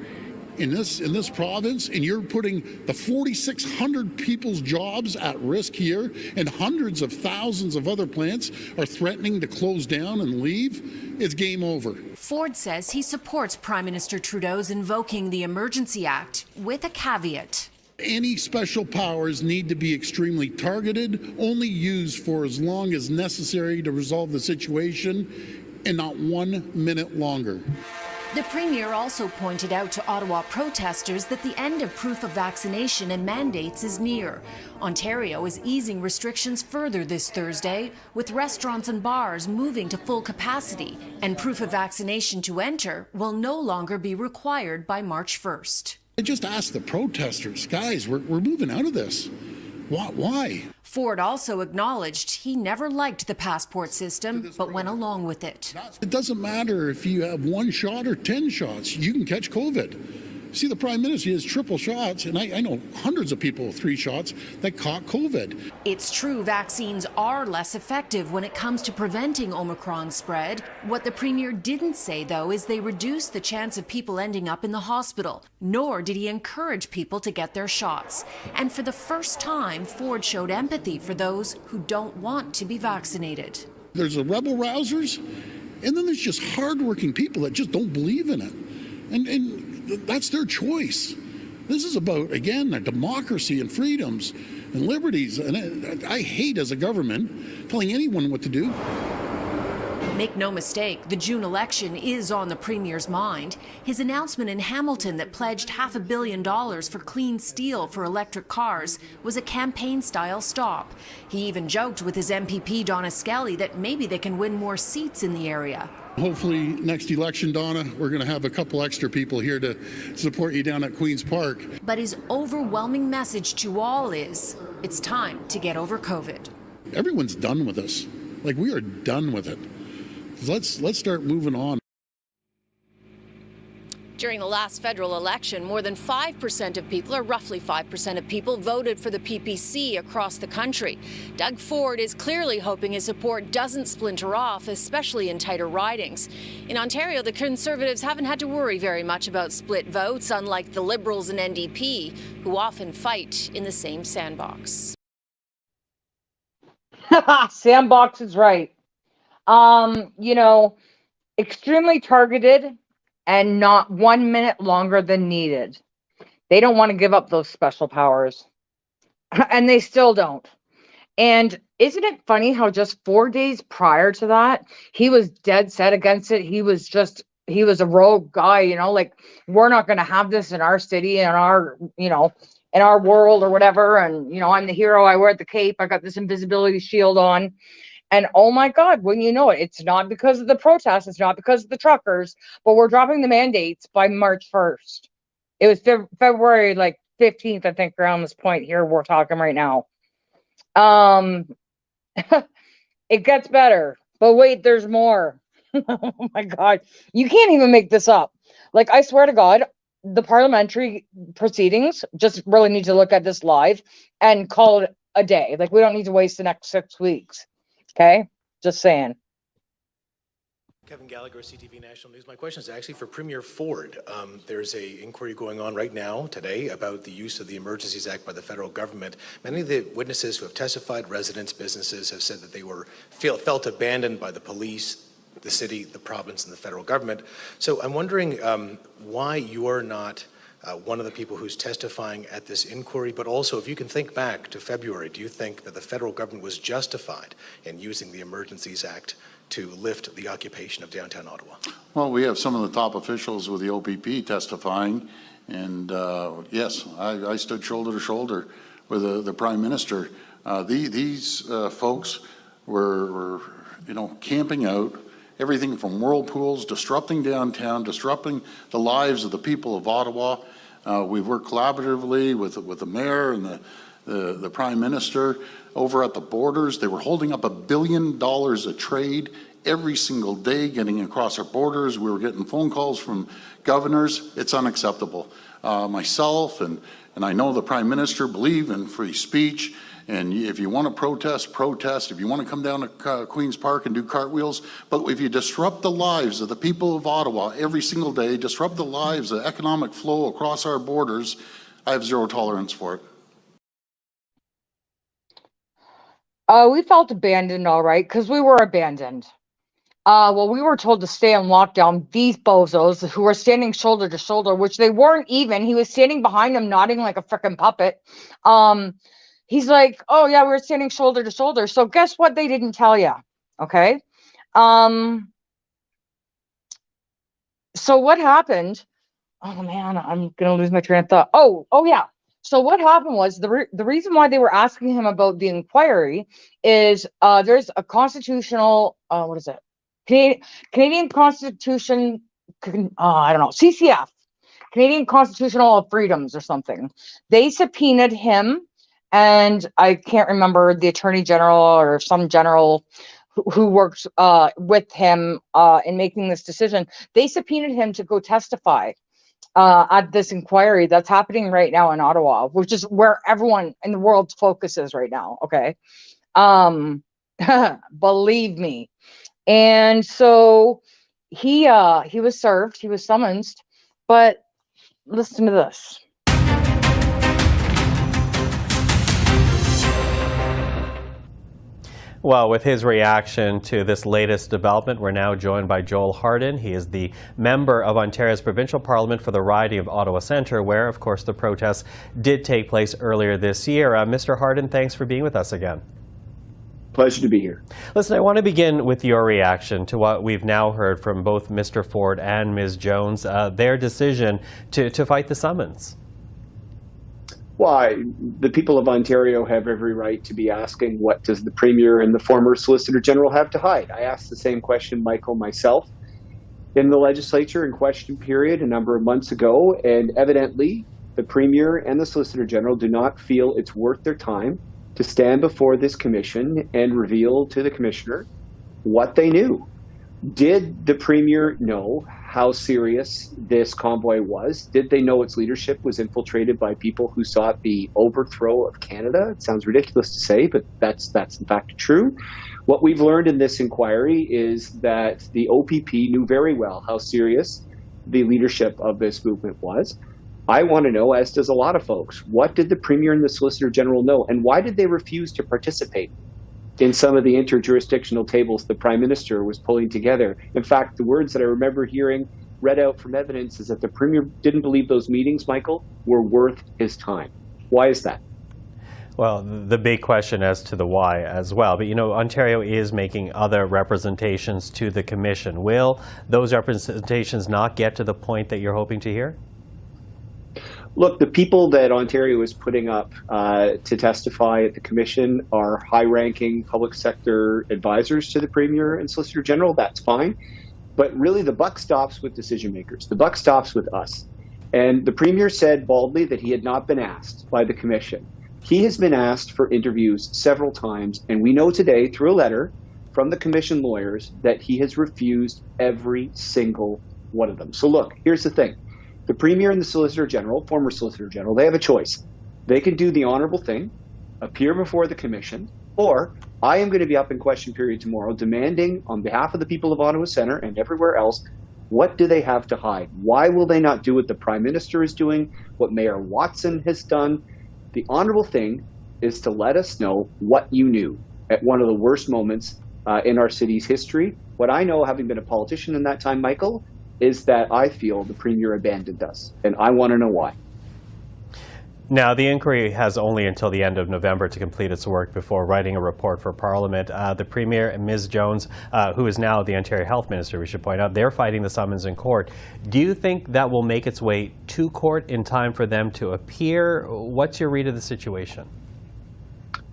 in this province, and you're putting the 4,600 people's jobs at risk here, and hundreds of thousands of other plants are threatening to close down and leave, it's game over. Ford says he supports Prime Minister Trudeau's invoking the Emergency Act with a caveat. Any special powers need to be extremely targeted, only used for as long as necessary to resolve the situation, and not 1 minute longer. The Premier also pointed out to Ottawa protesters that the end of proof of vaccination and mandates is near. Ontario is easing restrictions further this Thursday, with restaurants and bars moving to full capacity, and proof of vaccination to enter will no longer be required by March 1st. I just asked the protesters, guys, we're moving out of this. Why? Ford also acknowledged he never liked the passport system, but went along with it. It doesn't matter if you have 1 shot or 10 shots, you can catch COVID. See, the Prime Minister has triple shots, and I know hundreds of people with 3 shots that caught COVID. It's true vaccines are less effective when it comes to preventing Omicron spread. What the Premier didn't say, though, is they reduce the chance of people ending up in the hospital, nor did he encourage people to get their shots. And for the first time, Ford showed empathy for those who don't want to be vaccinated. There's the rebel rousers, and then there's just hardworking people that just don't believe in it. And that's their choice. This is about, again, a democracy and freedoms and liberties. And I hate, as a government, telling anyone what to do. Make no mistake, the June election is on the Premier's mind. His announcement in Hamilton that pledged $500 million for clean steel for electric cars was a campaign-style stop. He even joked with his MPP, Donna Skelly, that maybe they can win more seats in the area. Hopefully next election, Donna, we're going to have a couple extra people here to support you down at Queen's Park. But his overwhelming message to all is, it's time to get over COVID. Everyone's done with this. Like, we are done with it. Let's start moving on. During the last federal election, more than 5% of people, or roughly 5% of people, voted for the PPC across the country. Doug Ford is clearly hoping his support doesn't splinter off, especially in tighter ridings. In Ontario, the Conservatives haven't had to worry very much about split votes, unlike the Liberals and NDP, who often fight in the same sandbox. Sandbox is right. You know, extremely targeted and not 1 minute longer than needed. They don't want to give up those special powers. And they still don't. And isn't it funny how just 4 days prior to that, he was dead set against it. He was a rogue guy, you know, like, we're not going to have this in our city, in our, you know, in our world or whatever. And, you know, I'm the hero. I wear the cape. I got this invisibility shield on. And oh my God, when you know it, it's not because of the protests, it's not because of the truckers, but we're dropping the mandates by March 1st. It was February like 15th, I think, around this point here we're talking right now. It gets better, but wait, there's more. Oh my God, you can't even make this up. Like, I swear to God, the parliamentary proceedings just really need to look at this live and call it a day. Like, we don't need to waste the next 6 weeks. Okay, just saying. Kevin Gallagher, CTV National News. My question is actually for Premier Ford. There's an inquiry going on right now today about the use of the Emergencies Act by the federal government. Many of the witnesses who have testified, residents, businesses, have said that they were felt abandoned by the police, the city, the province, and the federal government. So I'm wondering why you're not one of the people who's testifying at this inquiry, but also if you can think back to February, do you think that the federal government was justified in using the Emergencies Act to lift the occupation of downtown Ottawa? Well, we have some of the top officials with the OPP testifying, and yes, I stood shoulder to shoulder with the Prime Minister. These folks were, camping out, everything from whirlpools, disrupting downtown, disrupting the lives of the people of Ottawa. We've worked collaboratively with the mayor and the Prime Minister over at the borders. They were holding up $1 billion of trade every single day getting across our borders. We were getting phone calls from governors. It's unacceptable. Myself and I know the Prime Minister believe in free speech. And if you want to protest, protest. If you want to come down to Queen's Park and do cartwheels, but if you disrupt the lives of the people of Ottawa every single day, disrupt the lives, the economic flow across our borders, I have zero tolerance for it. We felt abandoned, all right, because we were abandoned. Well, we were told to stay on lockdown. These bozos who were standing shoulder to shoulder, which they weren't even. He was standing behind him, nodding like a frickin' puppet. He's like, oh yeah, we were standing shoulder to shoulder. So guess what they didn't tell you? Okay. So what happened? Oh man, I'm gonna lose my train of thought. Oh yeah. So what happened was the reason why they were asking him about the inquiry is there's a constitutional what is it? Canadian Constitution. I don't know. CCF, Canadian Constitutional Freedoms or something. They subpoenaed him. And I can't remember the Attorney General or some general who works with him in making this decision. They subpoenaed him to go testify at this inquiry that's happening right now in Ottawa, which is where everyone in the world's focus is right now. Okay. Believe me. And so he was served, he was summoned, but listen to this. Well, with his reaction to this latest development, we're now joined by Joel Harden. He is the member of Ontario's provincial parliament for the riding of Ottawa Centre, where, of course, the protests did take place earlier this year. Mr. Harden, thanks for being with us again. Pleasure to be here. Listen, I want to begin with your reaction to what we've now heard from both Mr. Ford and Ms. Jones, their decision to fight the summons. Well, the people of Ontario have every right to be asking, what does the Premier and the former Solicitor General have to hide? I asked the same question, Michael, myself, in the legislature in question period a number of months ago, and evidently the Premier and the Solicitor General do not feel it's worth their time to stand before this commission and reveal to the Commissioner what they knew. Did the Premier know how serious this convoy was? Did they know its leadership was infiltrated by people who sought the overthrow of Canada? It sounds ridiculous to say, but that's in fact true. What we've learned in this inquiry is that the OPP knew very well how serious the leadership of this movement was. I want to know, as does a lot of folks, what did the Premier and the Solicitor General know, and why did they refuse to participate in some of the interjurisdictional tables the Prime Minister was pulling together? In fact, the words that I remember hearing read out from evidence is that the Premier didn't believe those meetings, Michael, were worth his time. Why is that? Well, the big question as to the why as well. But, Ontario is making other representations to the Commission. Will those representations not get to the point that you're hoping to hear? Look, the people that Ontario is putting up to testify at the Commission are high-ranking public sector advisors to the Premier and Solicitor General. That's fine. But really, the buck stops with decision makers. The buck stops with us. And the Premier said baldly that he had not been asked by the Commission. He has been asked for interviews several times, and we know today through a letter from the Commission lawyers that he has refused every single one of them. So look, here's the thing. The Premier and the Solicitor General, former Solicitor General, they have a choice. They can do the honorable thing, appear before the Commission, or I am going to be up in question period tomorrow demanding on behalf of the people of Ottawa Centre and everywhere else, what do they have to hide? Why will they not do what the Prime Minister is doing, what Mayor Watson has done? The honorable thing is to let us know what you knew at one of the worst moments in our city's history. What I know, having been a politician in that time, Michael, is that I feel the Premier abandoned us, and I want to know why. Now, the inquiry has only until the end of November to complete its work before writing a report for Parliament. The Premier and Ms. Jones, who is now the Ontario Health Minister, we should point out, they're fighting the summons in court. Do you think that will make its way to court in time for them to appear? What's your read of the situation?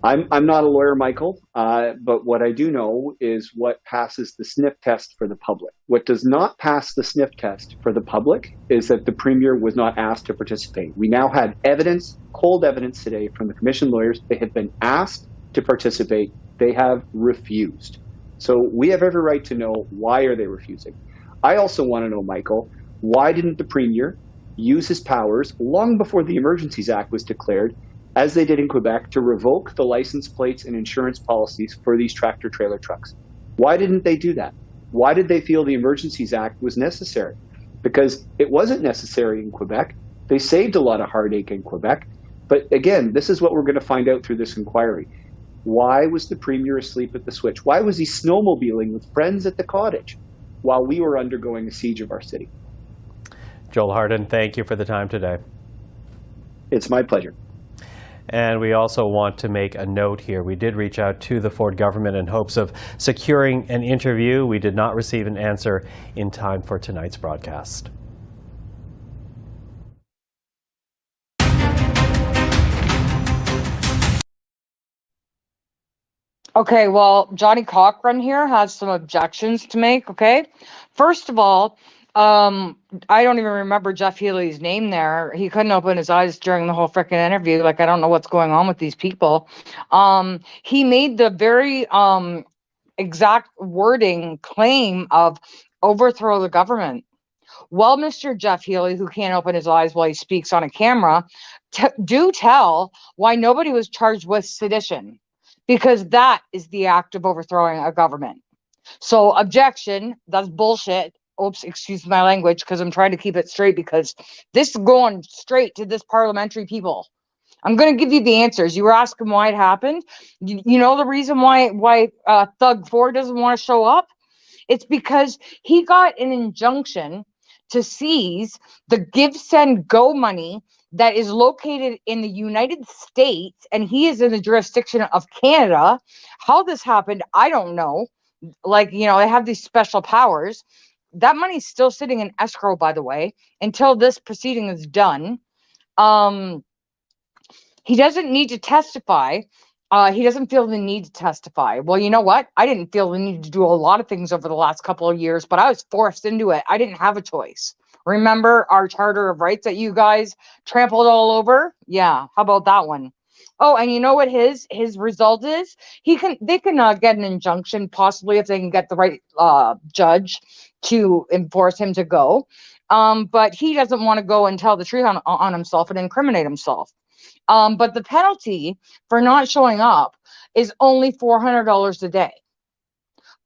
I'm not a lawyer, Michael, but what I do know is what passes the sniff test for the public. What does not pass the sniff test for the public is that the Premier was not asked to participate. We now had evidence, cold evidence today from the Commission lawyers. They have been asked to participate. They have refused. So we have every right to know, why are they refusing? I also want to know, Michael, why didn't the Premier use his powers long before the Emergencies Act was declared, as they did in Quebec, to revoke the license plates and insurance policies for these tractor-trailer trucks? Why didn't they do that? Why did they feel the Emergencies Act was necessary? Because it wasn't necessary in Quebec. They saved a lot of heartache in Quebec. But again, this is what we're going to find out through this inquiry. Why was the Premier asleep at the switch? Why was he snowmobiling with friends at the cottage while we were undergoing a siege of our city? Joel Harden, thank you for the time today. It's my pleasure. And we also want to make a note here. We did reach out to the Ford government in hopes of securing an interview. We did not receive an answer in time for tonight's broadcast. Okay, well, Johnny Cochran here has some objections to make, okay? First of all, I don't even remember Jeff Healy's name there. He couldn't open his eyes during the whole freaking interview. Like, I don't know what's going on with these people. He made the very exact wording claim of overthrow the government. Well, Mr. Jeff Healy, who can't open his eyes while he speaks on a camera, do tell why nobody was charged with sedition, because that is the act of overthrowing a government. So objection, that's bullshit. Oops, excuse my language, because I'm trying to keep it straight, because this is going straight to this parliamentary people. I'm going to give you the answers. You were asking why it happened. You know the reason why Thug 4 doesn't want to show up? It's because he got an injunction to seize the Give, Send, Go money that is located in the United States, and he is in the jurisdiction of Canada. How this happened, I don't know. Like, you know, they have these special powers. That money's still sitting in escrow, by the way, until this proceeding is done. He doesn't need to testify. He doesn't feel the need to testify. Well, you know what? I didn't feel the need to do a lot of things over the last couple of years, but I was forced into it. I didn't have a choice. Remember our Charter of Rights that you guys trampled all over? Yeah, how about that one? Oh, and you know what his result is? They can get an injunction, possibly, if they can get the right judge to enforce him to go. But he doesn't want to go and tell the truth on himself and incriminate himself. But the penalty for not showing up is only $400 a day.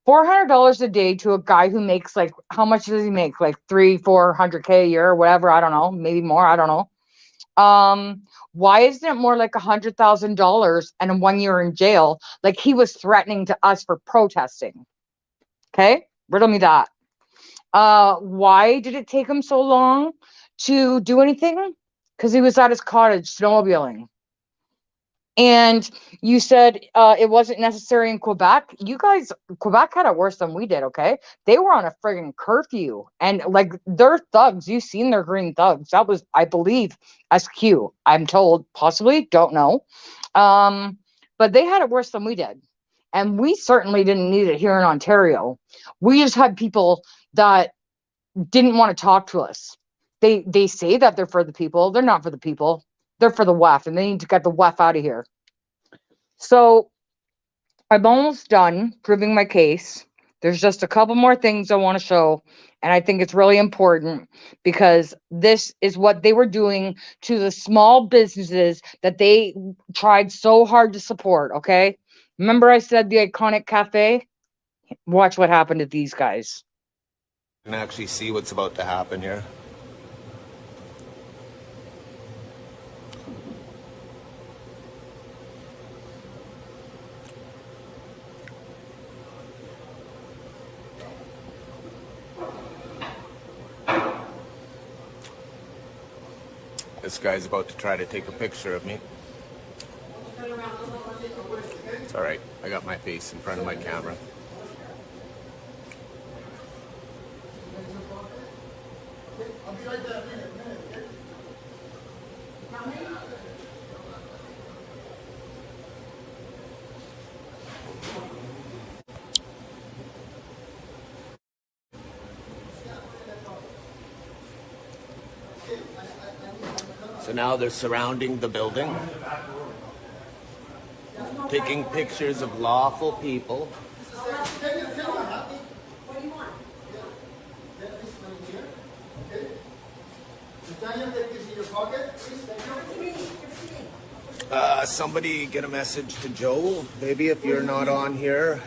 $400 a day to a guy who makes, like, how much does he make? Like $300-400K a year or whatever. I don't know, maybe more. I don't know. Why isn't it more like $100,000 and 1 year in jail, like he was threatening to us for protesting? Okay, riddle me that. Why did it take him so long to do anything? Because he was at his cottage snowmobiling. And you said it wasn't necessary in Quebec. You guys, Quebec had it worse than we did, okay? They were on a friggin' curfew. And, like, they're thugs. You've seen their green thugs. That was, I believe, SQ. I'm told, possibly, don't know. But they had it worse than we did. And we certainly didn't need it here in Ontario. We just had people that didn't want to talk to us. They say that they're for the people. They're not for the people. They're for the WEF, and they need to get the WEF out of here. So I'm almost done proving my case. There's just a couple more things I want to show, and I think it's really important because this is what they were doing to the small businesses that they tried so hard to support, okay? Remember I said the iconic cafe? Watch what happened to these guys. You can actually see what's about to happen here. This guy's about to try to take a picture of me. It's all right. I got my face in front of my camera. So now they're surrounding the building, taking pictures of lawful people. Somebody get a message to Joel, maybe if you're not on here.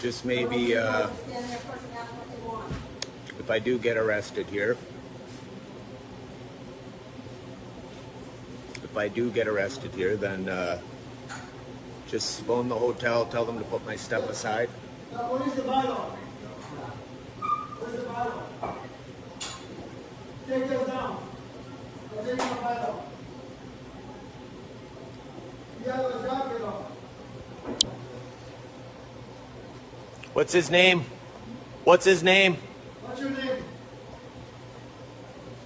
Just maybe if I do get arrested here. If I do get arrested here, then just phone the hotel, tell them to put my stuff aside. What is the bylaw? What is the bylaw? Take those down. Take the bylaw. What's his name? What's his name? What's your name?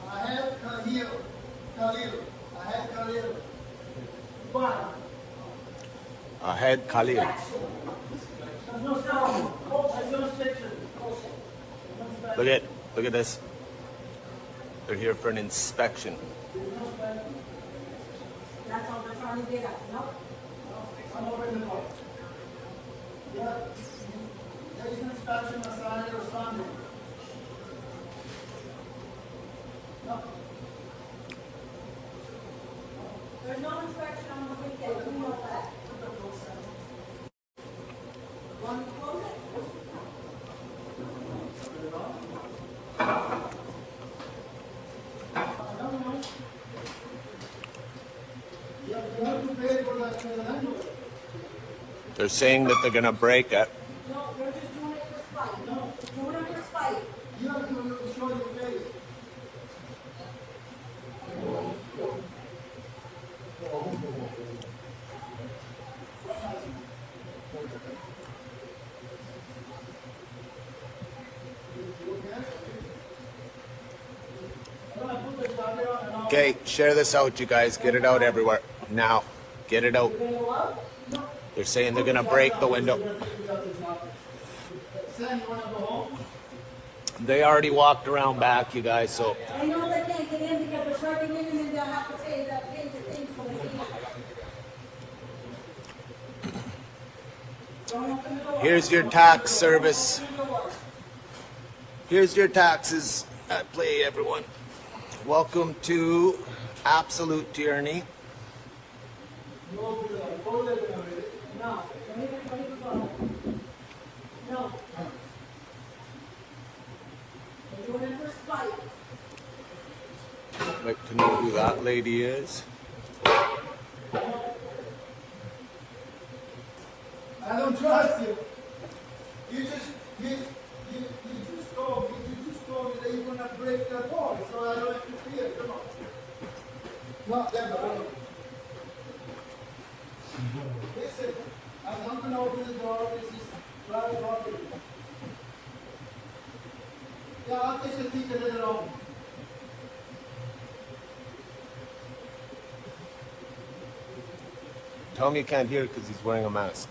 Ahmed Khalil. Ahmed Khalil. Why? Ahmed Khalil. There's no sound. There's no picture. Look at this. They're here for an inspection. That's all they're trying to get at. No. I'm over in the door. Yeah. There is an inspection on Saturday or Sunday. No. There's no inspection on the weekend. We know that. Want to close it? They're saying that they're going to break it. No, they're just doing it for spite. No, doing it for spite. You have to show your face. Okay, share this out, you guys. Get it out everywhere. Now, get it out. They're saying they're going to break the window. They already walked around back, you guys, so. I know they can't get in because they're breaking in and then they'll have to pay the things for the Here's your tax service. Here's your taxes at play, everyone. Welcome to absolute tyranny. No. They're doing it for spite. I'd like to know who that lady is. I don't trust you. You just told me that you're gonna break the door, so I don't interfere. Come on. No, Deborah. Listen, I'm not gonna open the door. This is private property. Yeah, I'll take the ticket later on. Tell him you can't hear because he's wearing a mask.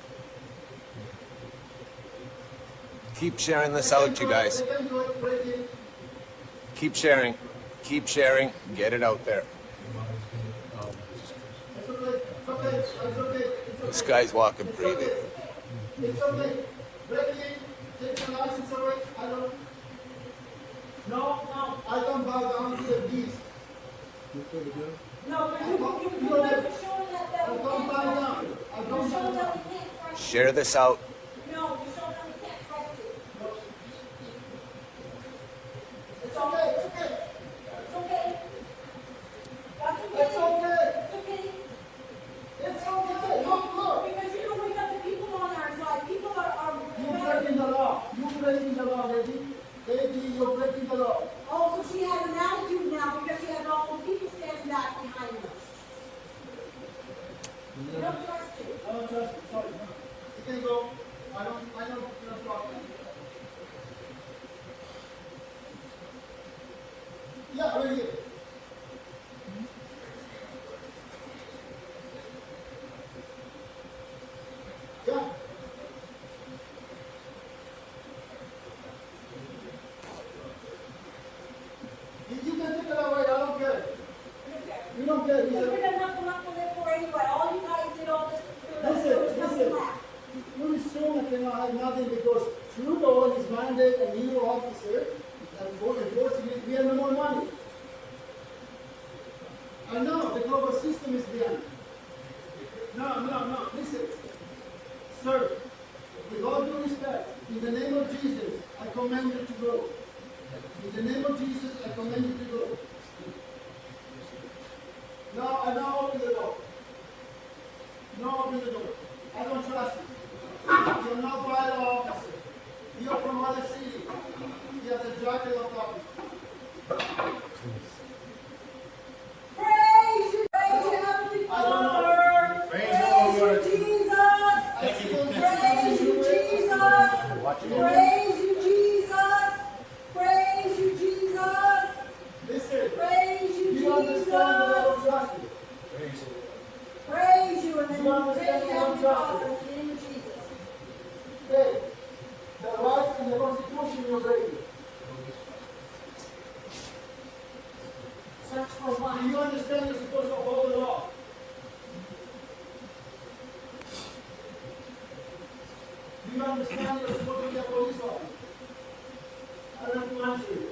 Keep sharing this out, you guys. Keep sharing. Keep sharing. Get it out there. This guy's walking free there. It's okay. Break in. Take the license away. No, I don't bow down to the beast. No, but you don't bow down. I don't bow down. Share this out. No, you show them we can't trust you. It's okay. It's okay. It's okay. That's okay. It's okay. It's okay. It's okay. Look. Because you know we got the people on our side. People are you're breaking the law. You're breaking the law, lady. Lady, you're breaking the law. Oh, so she has an attitude Justin, sorry. You can go. I know you're not talking. Yeah, right here. Yeah. You can take it away, I don't care. You don't care. You're good enough to live for anyway. All you guys did all this through Listen. Pretty soon I cannot have nothing because Trudeau and his mandate and new officer and enforcing it, we have no more money. I know the global system is behind. No, listen. Sir, with all due respect, in the name of Jesus, I command you to go. In the name of Jesus, I command you to go. No, I now open the door. No, open the door. I don't trust you. You're not by the officer. You're from other city. You have the jacket of office. Praise you, Heavenly Father. Praise you, Jesus. Praise you, Jesus. Praise you, Jesus. Praise you, Jesus. Listen. Praise you, You understand that I don't Jesus. trust you. Praise you, and then You you understand praise that I don't Heavenly trust Father you. in the name of Jesus. Hey, the rights and the Constitution you're breaking. Search for what? Do you understand you're supposed to uphold the law? Do you understand you're supposed to be a police officer? I don't have to answer you.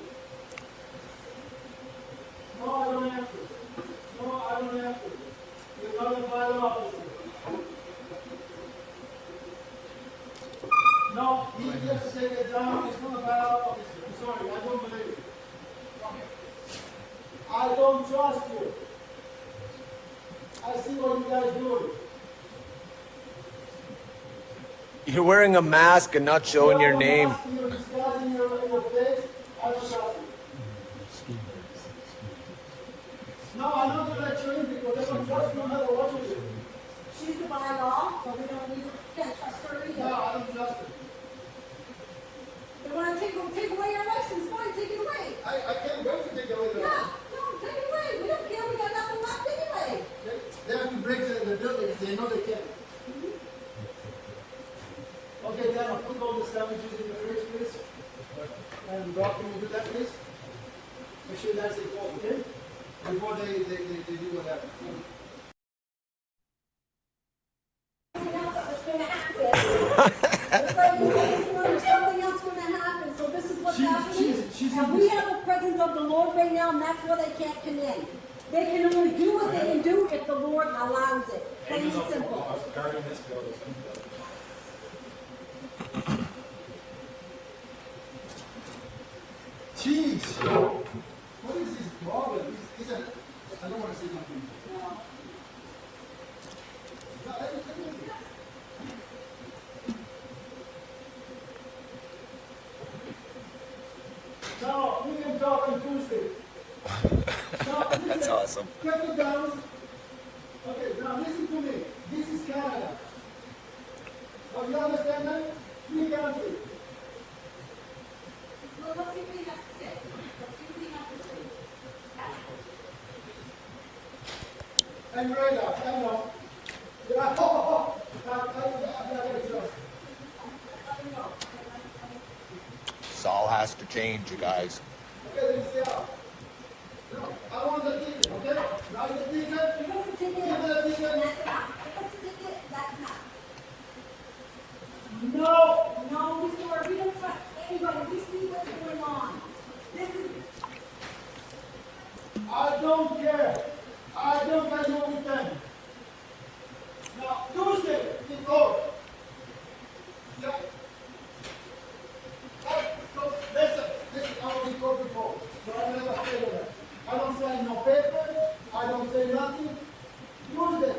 No, I don't have to. No, I don't have to. You're not a violent officer. No, he has to take it down. He's not a violent officer. I'm sorry, I don't believe it. I don't trust you. I see what you guys doing. You're wearing a mask and not showing your name. You're disguising your face. I don't trust you. No, I'm not going to let you in because I don't trust you no matter what you do. She's the bylaw, so we don't need to can't trust her either. No, I don't trust her. They want to take away your license, fine, take it away. I can't wait to take away the Yeah, no, take it away. We don't care, we got nothing left anyway. They have to break the building if they know they can. Okay, then I'll put all the sandwiches in the fridge, please. And Rob, can you do that, please? Make sure that's it, okay? Before they do whatever. Something else going to happen, so this is what's happening. And we have the presence of the Lord right now, and that's why they can't come in. They can only do what they can do if the Lord allows it. Plain and simple. Jeez! What is his problem? I don't want to say nothing. No, we can talk on Tuesday. No, That's awesome. Get the guns. Okay, now listen to me. This is Canada. Oh, you understand that? Free country. Well, let's see what he has to say. Let's see what he has to say. I'm right up, I know. Yeah, I'm not going to trust. This all has to change, you guys. Okay, then stay out. No, I want the ticket, okay? Now the ticket. Give us the ticket. Give me the ticket. That's enough. Give us the ticket. That's enough. No! No, Mr. Ward, we don't trust anybody. We see what's going on. This is... I don't care. I don't care with them. Now, Tuesday, it's over. Yeah. So, listen, I will be called before. So I never say that. I don't sign no paper. I don't say nothing. Tuesday,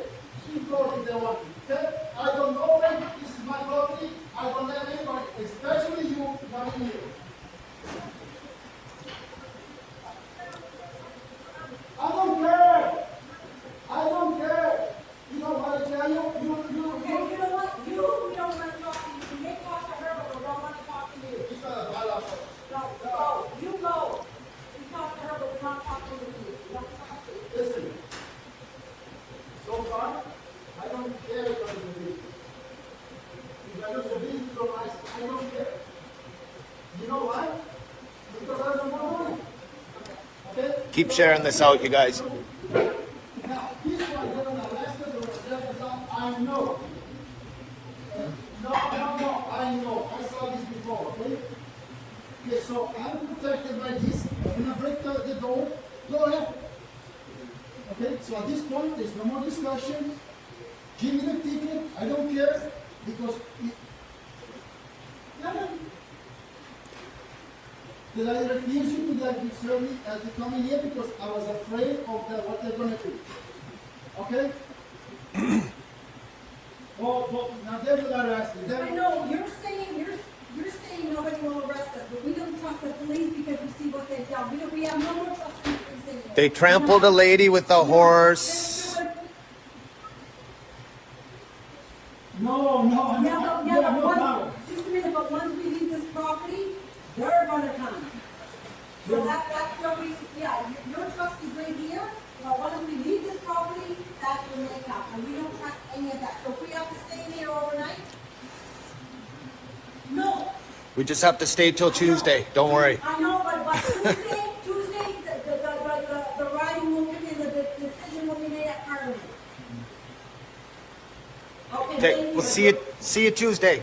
she goes if they want to. Okay? I don't open. This is my property. I don't let anybody, especially you, not in here. I don't care. I don't care. You know what I tell you? You Keep sharing this out, you guys. Now, this one, they're gonna arrest them, I know. No, I know. I saw this before, okay? Okay, so I'm protected by this. I'm gonna break the door. Go ahead. Okay, so at this point, there's no more discussion. Give me the ticket. I don't care because did I refuse you to to come in here because I was afraid of what they're gonna do? Okay. well, now they will arrest me. I know you're saying nobody will arrest us, but we don't trust the police because we see what they've done. We have no more trust in the police anymore. They trampled a lady with a horse. No. Just a minute, but once we leave this property, they're gonna come. So that's where your trust is right here, but once we leave this property, that's when they come, and we don't trust any of that. So if we have to stay in here overnight, no. We just have to stay till Tuesday. Don't worry. I know, but Tuesday, the riding will come in, the decision will be made at Parliament. Okay, we'll see you Tuesday.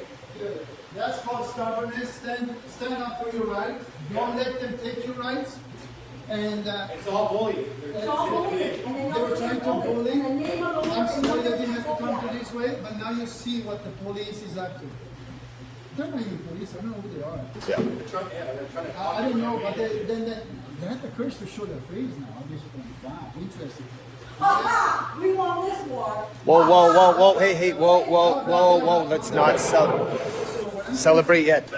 That's called stubbornness. Stand up for your rights. Don't let them take your rights. And it's all bullying. They were trying to bully. I'm sorry they didn't have to come to this way, but now you see what the police is up to. They're not even police. I don't know who they are. Yeah. I don't know, but they have the courage to show their face now at this point. Wow, interesting. We want this war. Whoa. Hey, whoa. Let's not celebrate yet.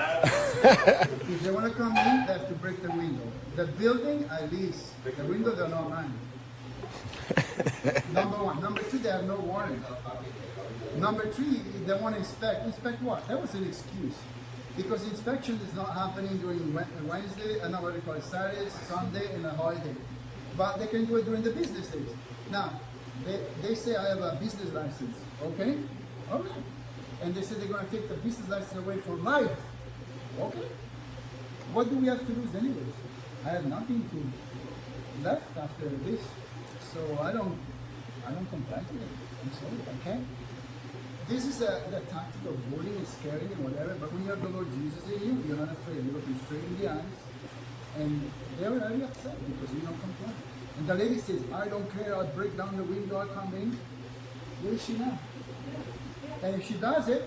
If they want to come in, they have to break the window. The building, I lease. The windows are not mine. Number one. Number two, they have no warrant. Number three, they want to inspect. Inspect what? That was an excuse. Because inspection is not happening during Wednesday, and what they call it, Saturday, Sunday, and a holiday. But they can do it during the business days. Now, they say I have a business license. Okay? All right. And they say they're going to take the business license away for life. Okay. What do we have to lose anyways? I have nothing to left after this. So I don't comply to it. I'm sorry, I can't. This is the tactic of bullying and scaring and whatever, but when you have the Lord Jesus in you, you're not afraid. You're looking straight in the eyes. And they're very upset because you don't comply. And the lady says, I don't care, I'll break down the window, I'll come in. Where is she now? And if she does it,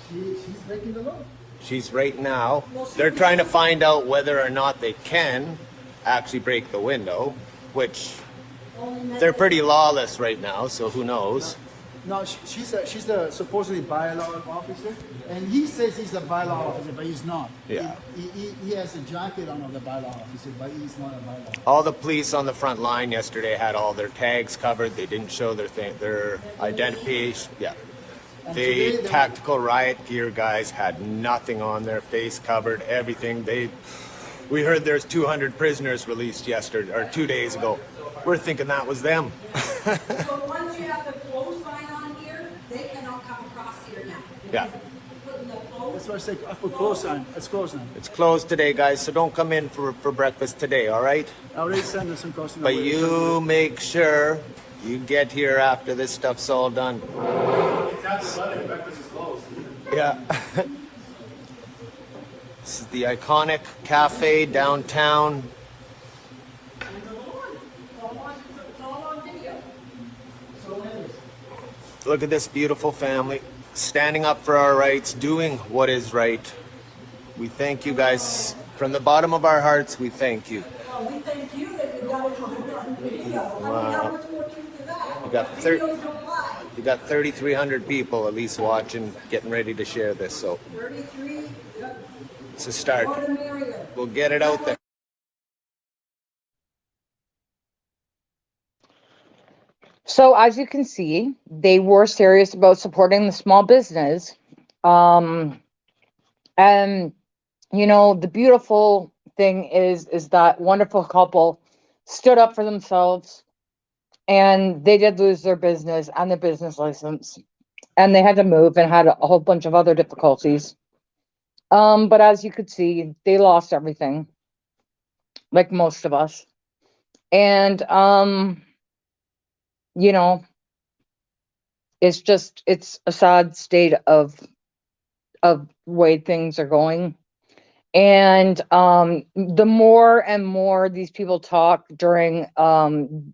she's breaking the law. She's right now. They're trying to find out whether or not they can actually break the window, which they're pretty lawless right now, so who knows. No, she's the supposedly bylaw officer, and he says he's a bylaw officer, but he's not. Yeah. He has a jacket on of the bylaw officer, but he's not a bylaw. All the police on the front line yesterday had all their tags covered. They didn't show their identification. Yeah. The tactical riot gear guys had nothing on their face covered, everything. We heard there's 200 prisoners released yesterday or 2 days ago. We're thinking that was them. So once you have the close sign on here, they cannot come across here now. Yeah. That's why I say I put close sign. It's closed now. It's closed today, guys, so don't come in for breakfast today, all right? I already sent us some customers. But you make sure you get here after this stuff's all done. It's after 11, breakfast is closed. Yeah. This is the iconic cafe downtown. Look at this beautiful family standing up for our rights, doing what is right. We thank you guys from the bottom of our hearts. We thank you. Well, we thank you that you got it on video. Wow. You got 3,300 people at least watching, getting ready to share this. So 33. it's a start. We'll get it out there. So as you can see, they were serious about supporting the small business. And, you know, the beautiful thing is that wonderful couple stood up for themselves, and they did lose their business and their business license, and they had to move and had a whole bunch of other difficulties. But as you could see, they lost everything, like most of us. And, you know, it's a sad state of way things are going. And the more and more these people talk during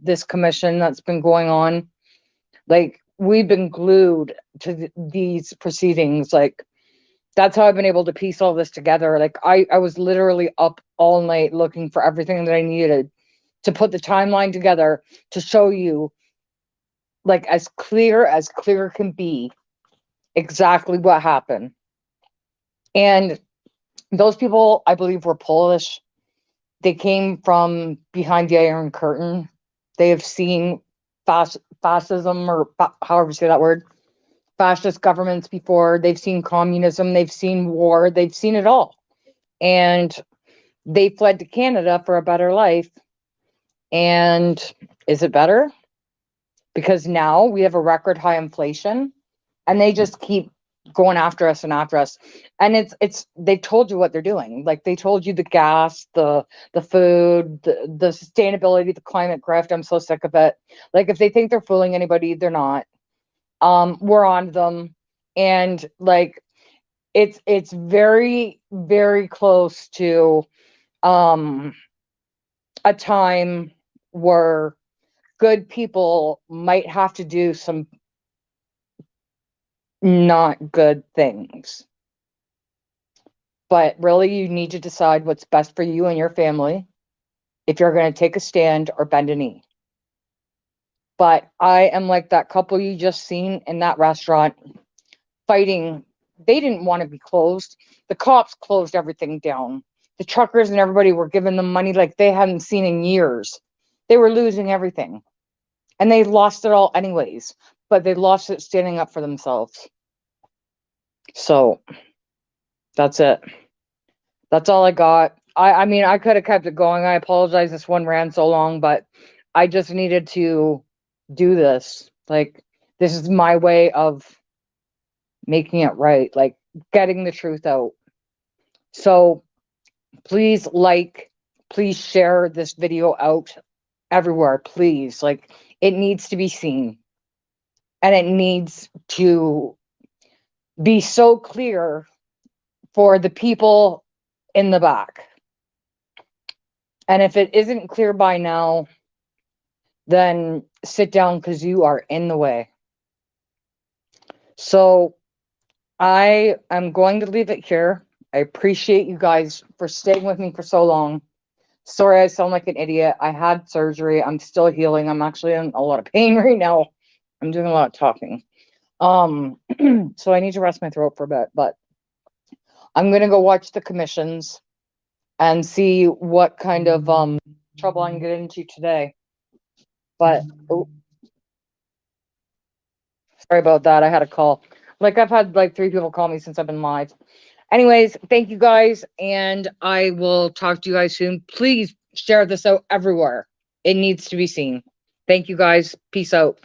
this commission that's been going on, like, we've been glued to these proceedings. Like, that's how I've been able to piece all this together. Like, I was literally up all night looking for everything that I needed to put the timeline together to show you, like, as clear can be, exactly what happened. And those people, I believe, were Polish. They came from behind the Iron Curtain. They have seen fascism, or however you say that word, fascist governments before. They've seen communism. They've seen war. They've seen it all. And they fled to Canada for a better life. And is it better? Because now we have a record high inflation, and they just keep going after us and after us. And it's they told you what they're doing. Like, they told you the gas, the food, the sustainability, the climate grift. I'm so sick of it. Like, if they think they're fooling anybody, they're not. We're on them. And, like, it's very, very close to a time where good people might have to do some not good things. But really, you need to decide what's best for you and your family, if you're going to take a stand or bend a knee. But I am like that couple you just seen in that restaurant fighting. They didn't want to be closed. The cops closed everything down. The truckers and everybody were giving them money like they hadn't seen in years. They were losing everything. And they lost it all anyways. But they lost it standing up for themselves. So that's it. That's all I got. I mean, I could have kept it going. I apologize this one ran so long, but I just needed to do this. Like, this is my way of making it right, like getting the truth out. So please please share this video out everywhere, please. Like, it needs to be seen. And it needs to be so clear for the people in the back. And if it isn't clear by now, then sit down, because you are in the way. So I am going to leave it here. I appreciate you guys for staying with me for so long. Sorry I sound like an idiot. I had surgery. I'm still healing. I'm actually in a lot of pain right now. I'm doing a lot of talking. So I need to rest my throat for a bit, but I'm going to go watch the commissions and see what kind of trouble I can get into today. But sorry about that. I had a call. Like, I've had like 3 people call me since I've been live. Anyways, thank you guys, and I will talk to you guys soon. Please share this out everywhere. It needs to be seen. Thank you guys. Peace out.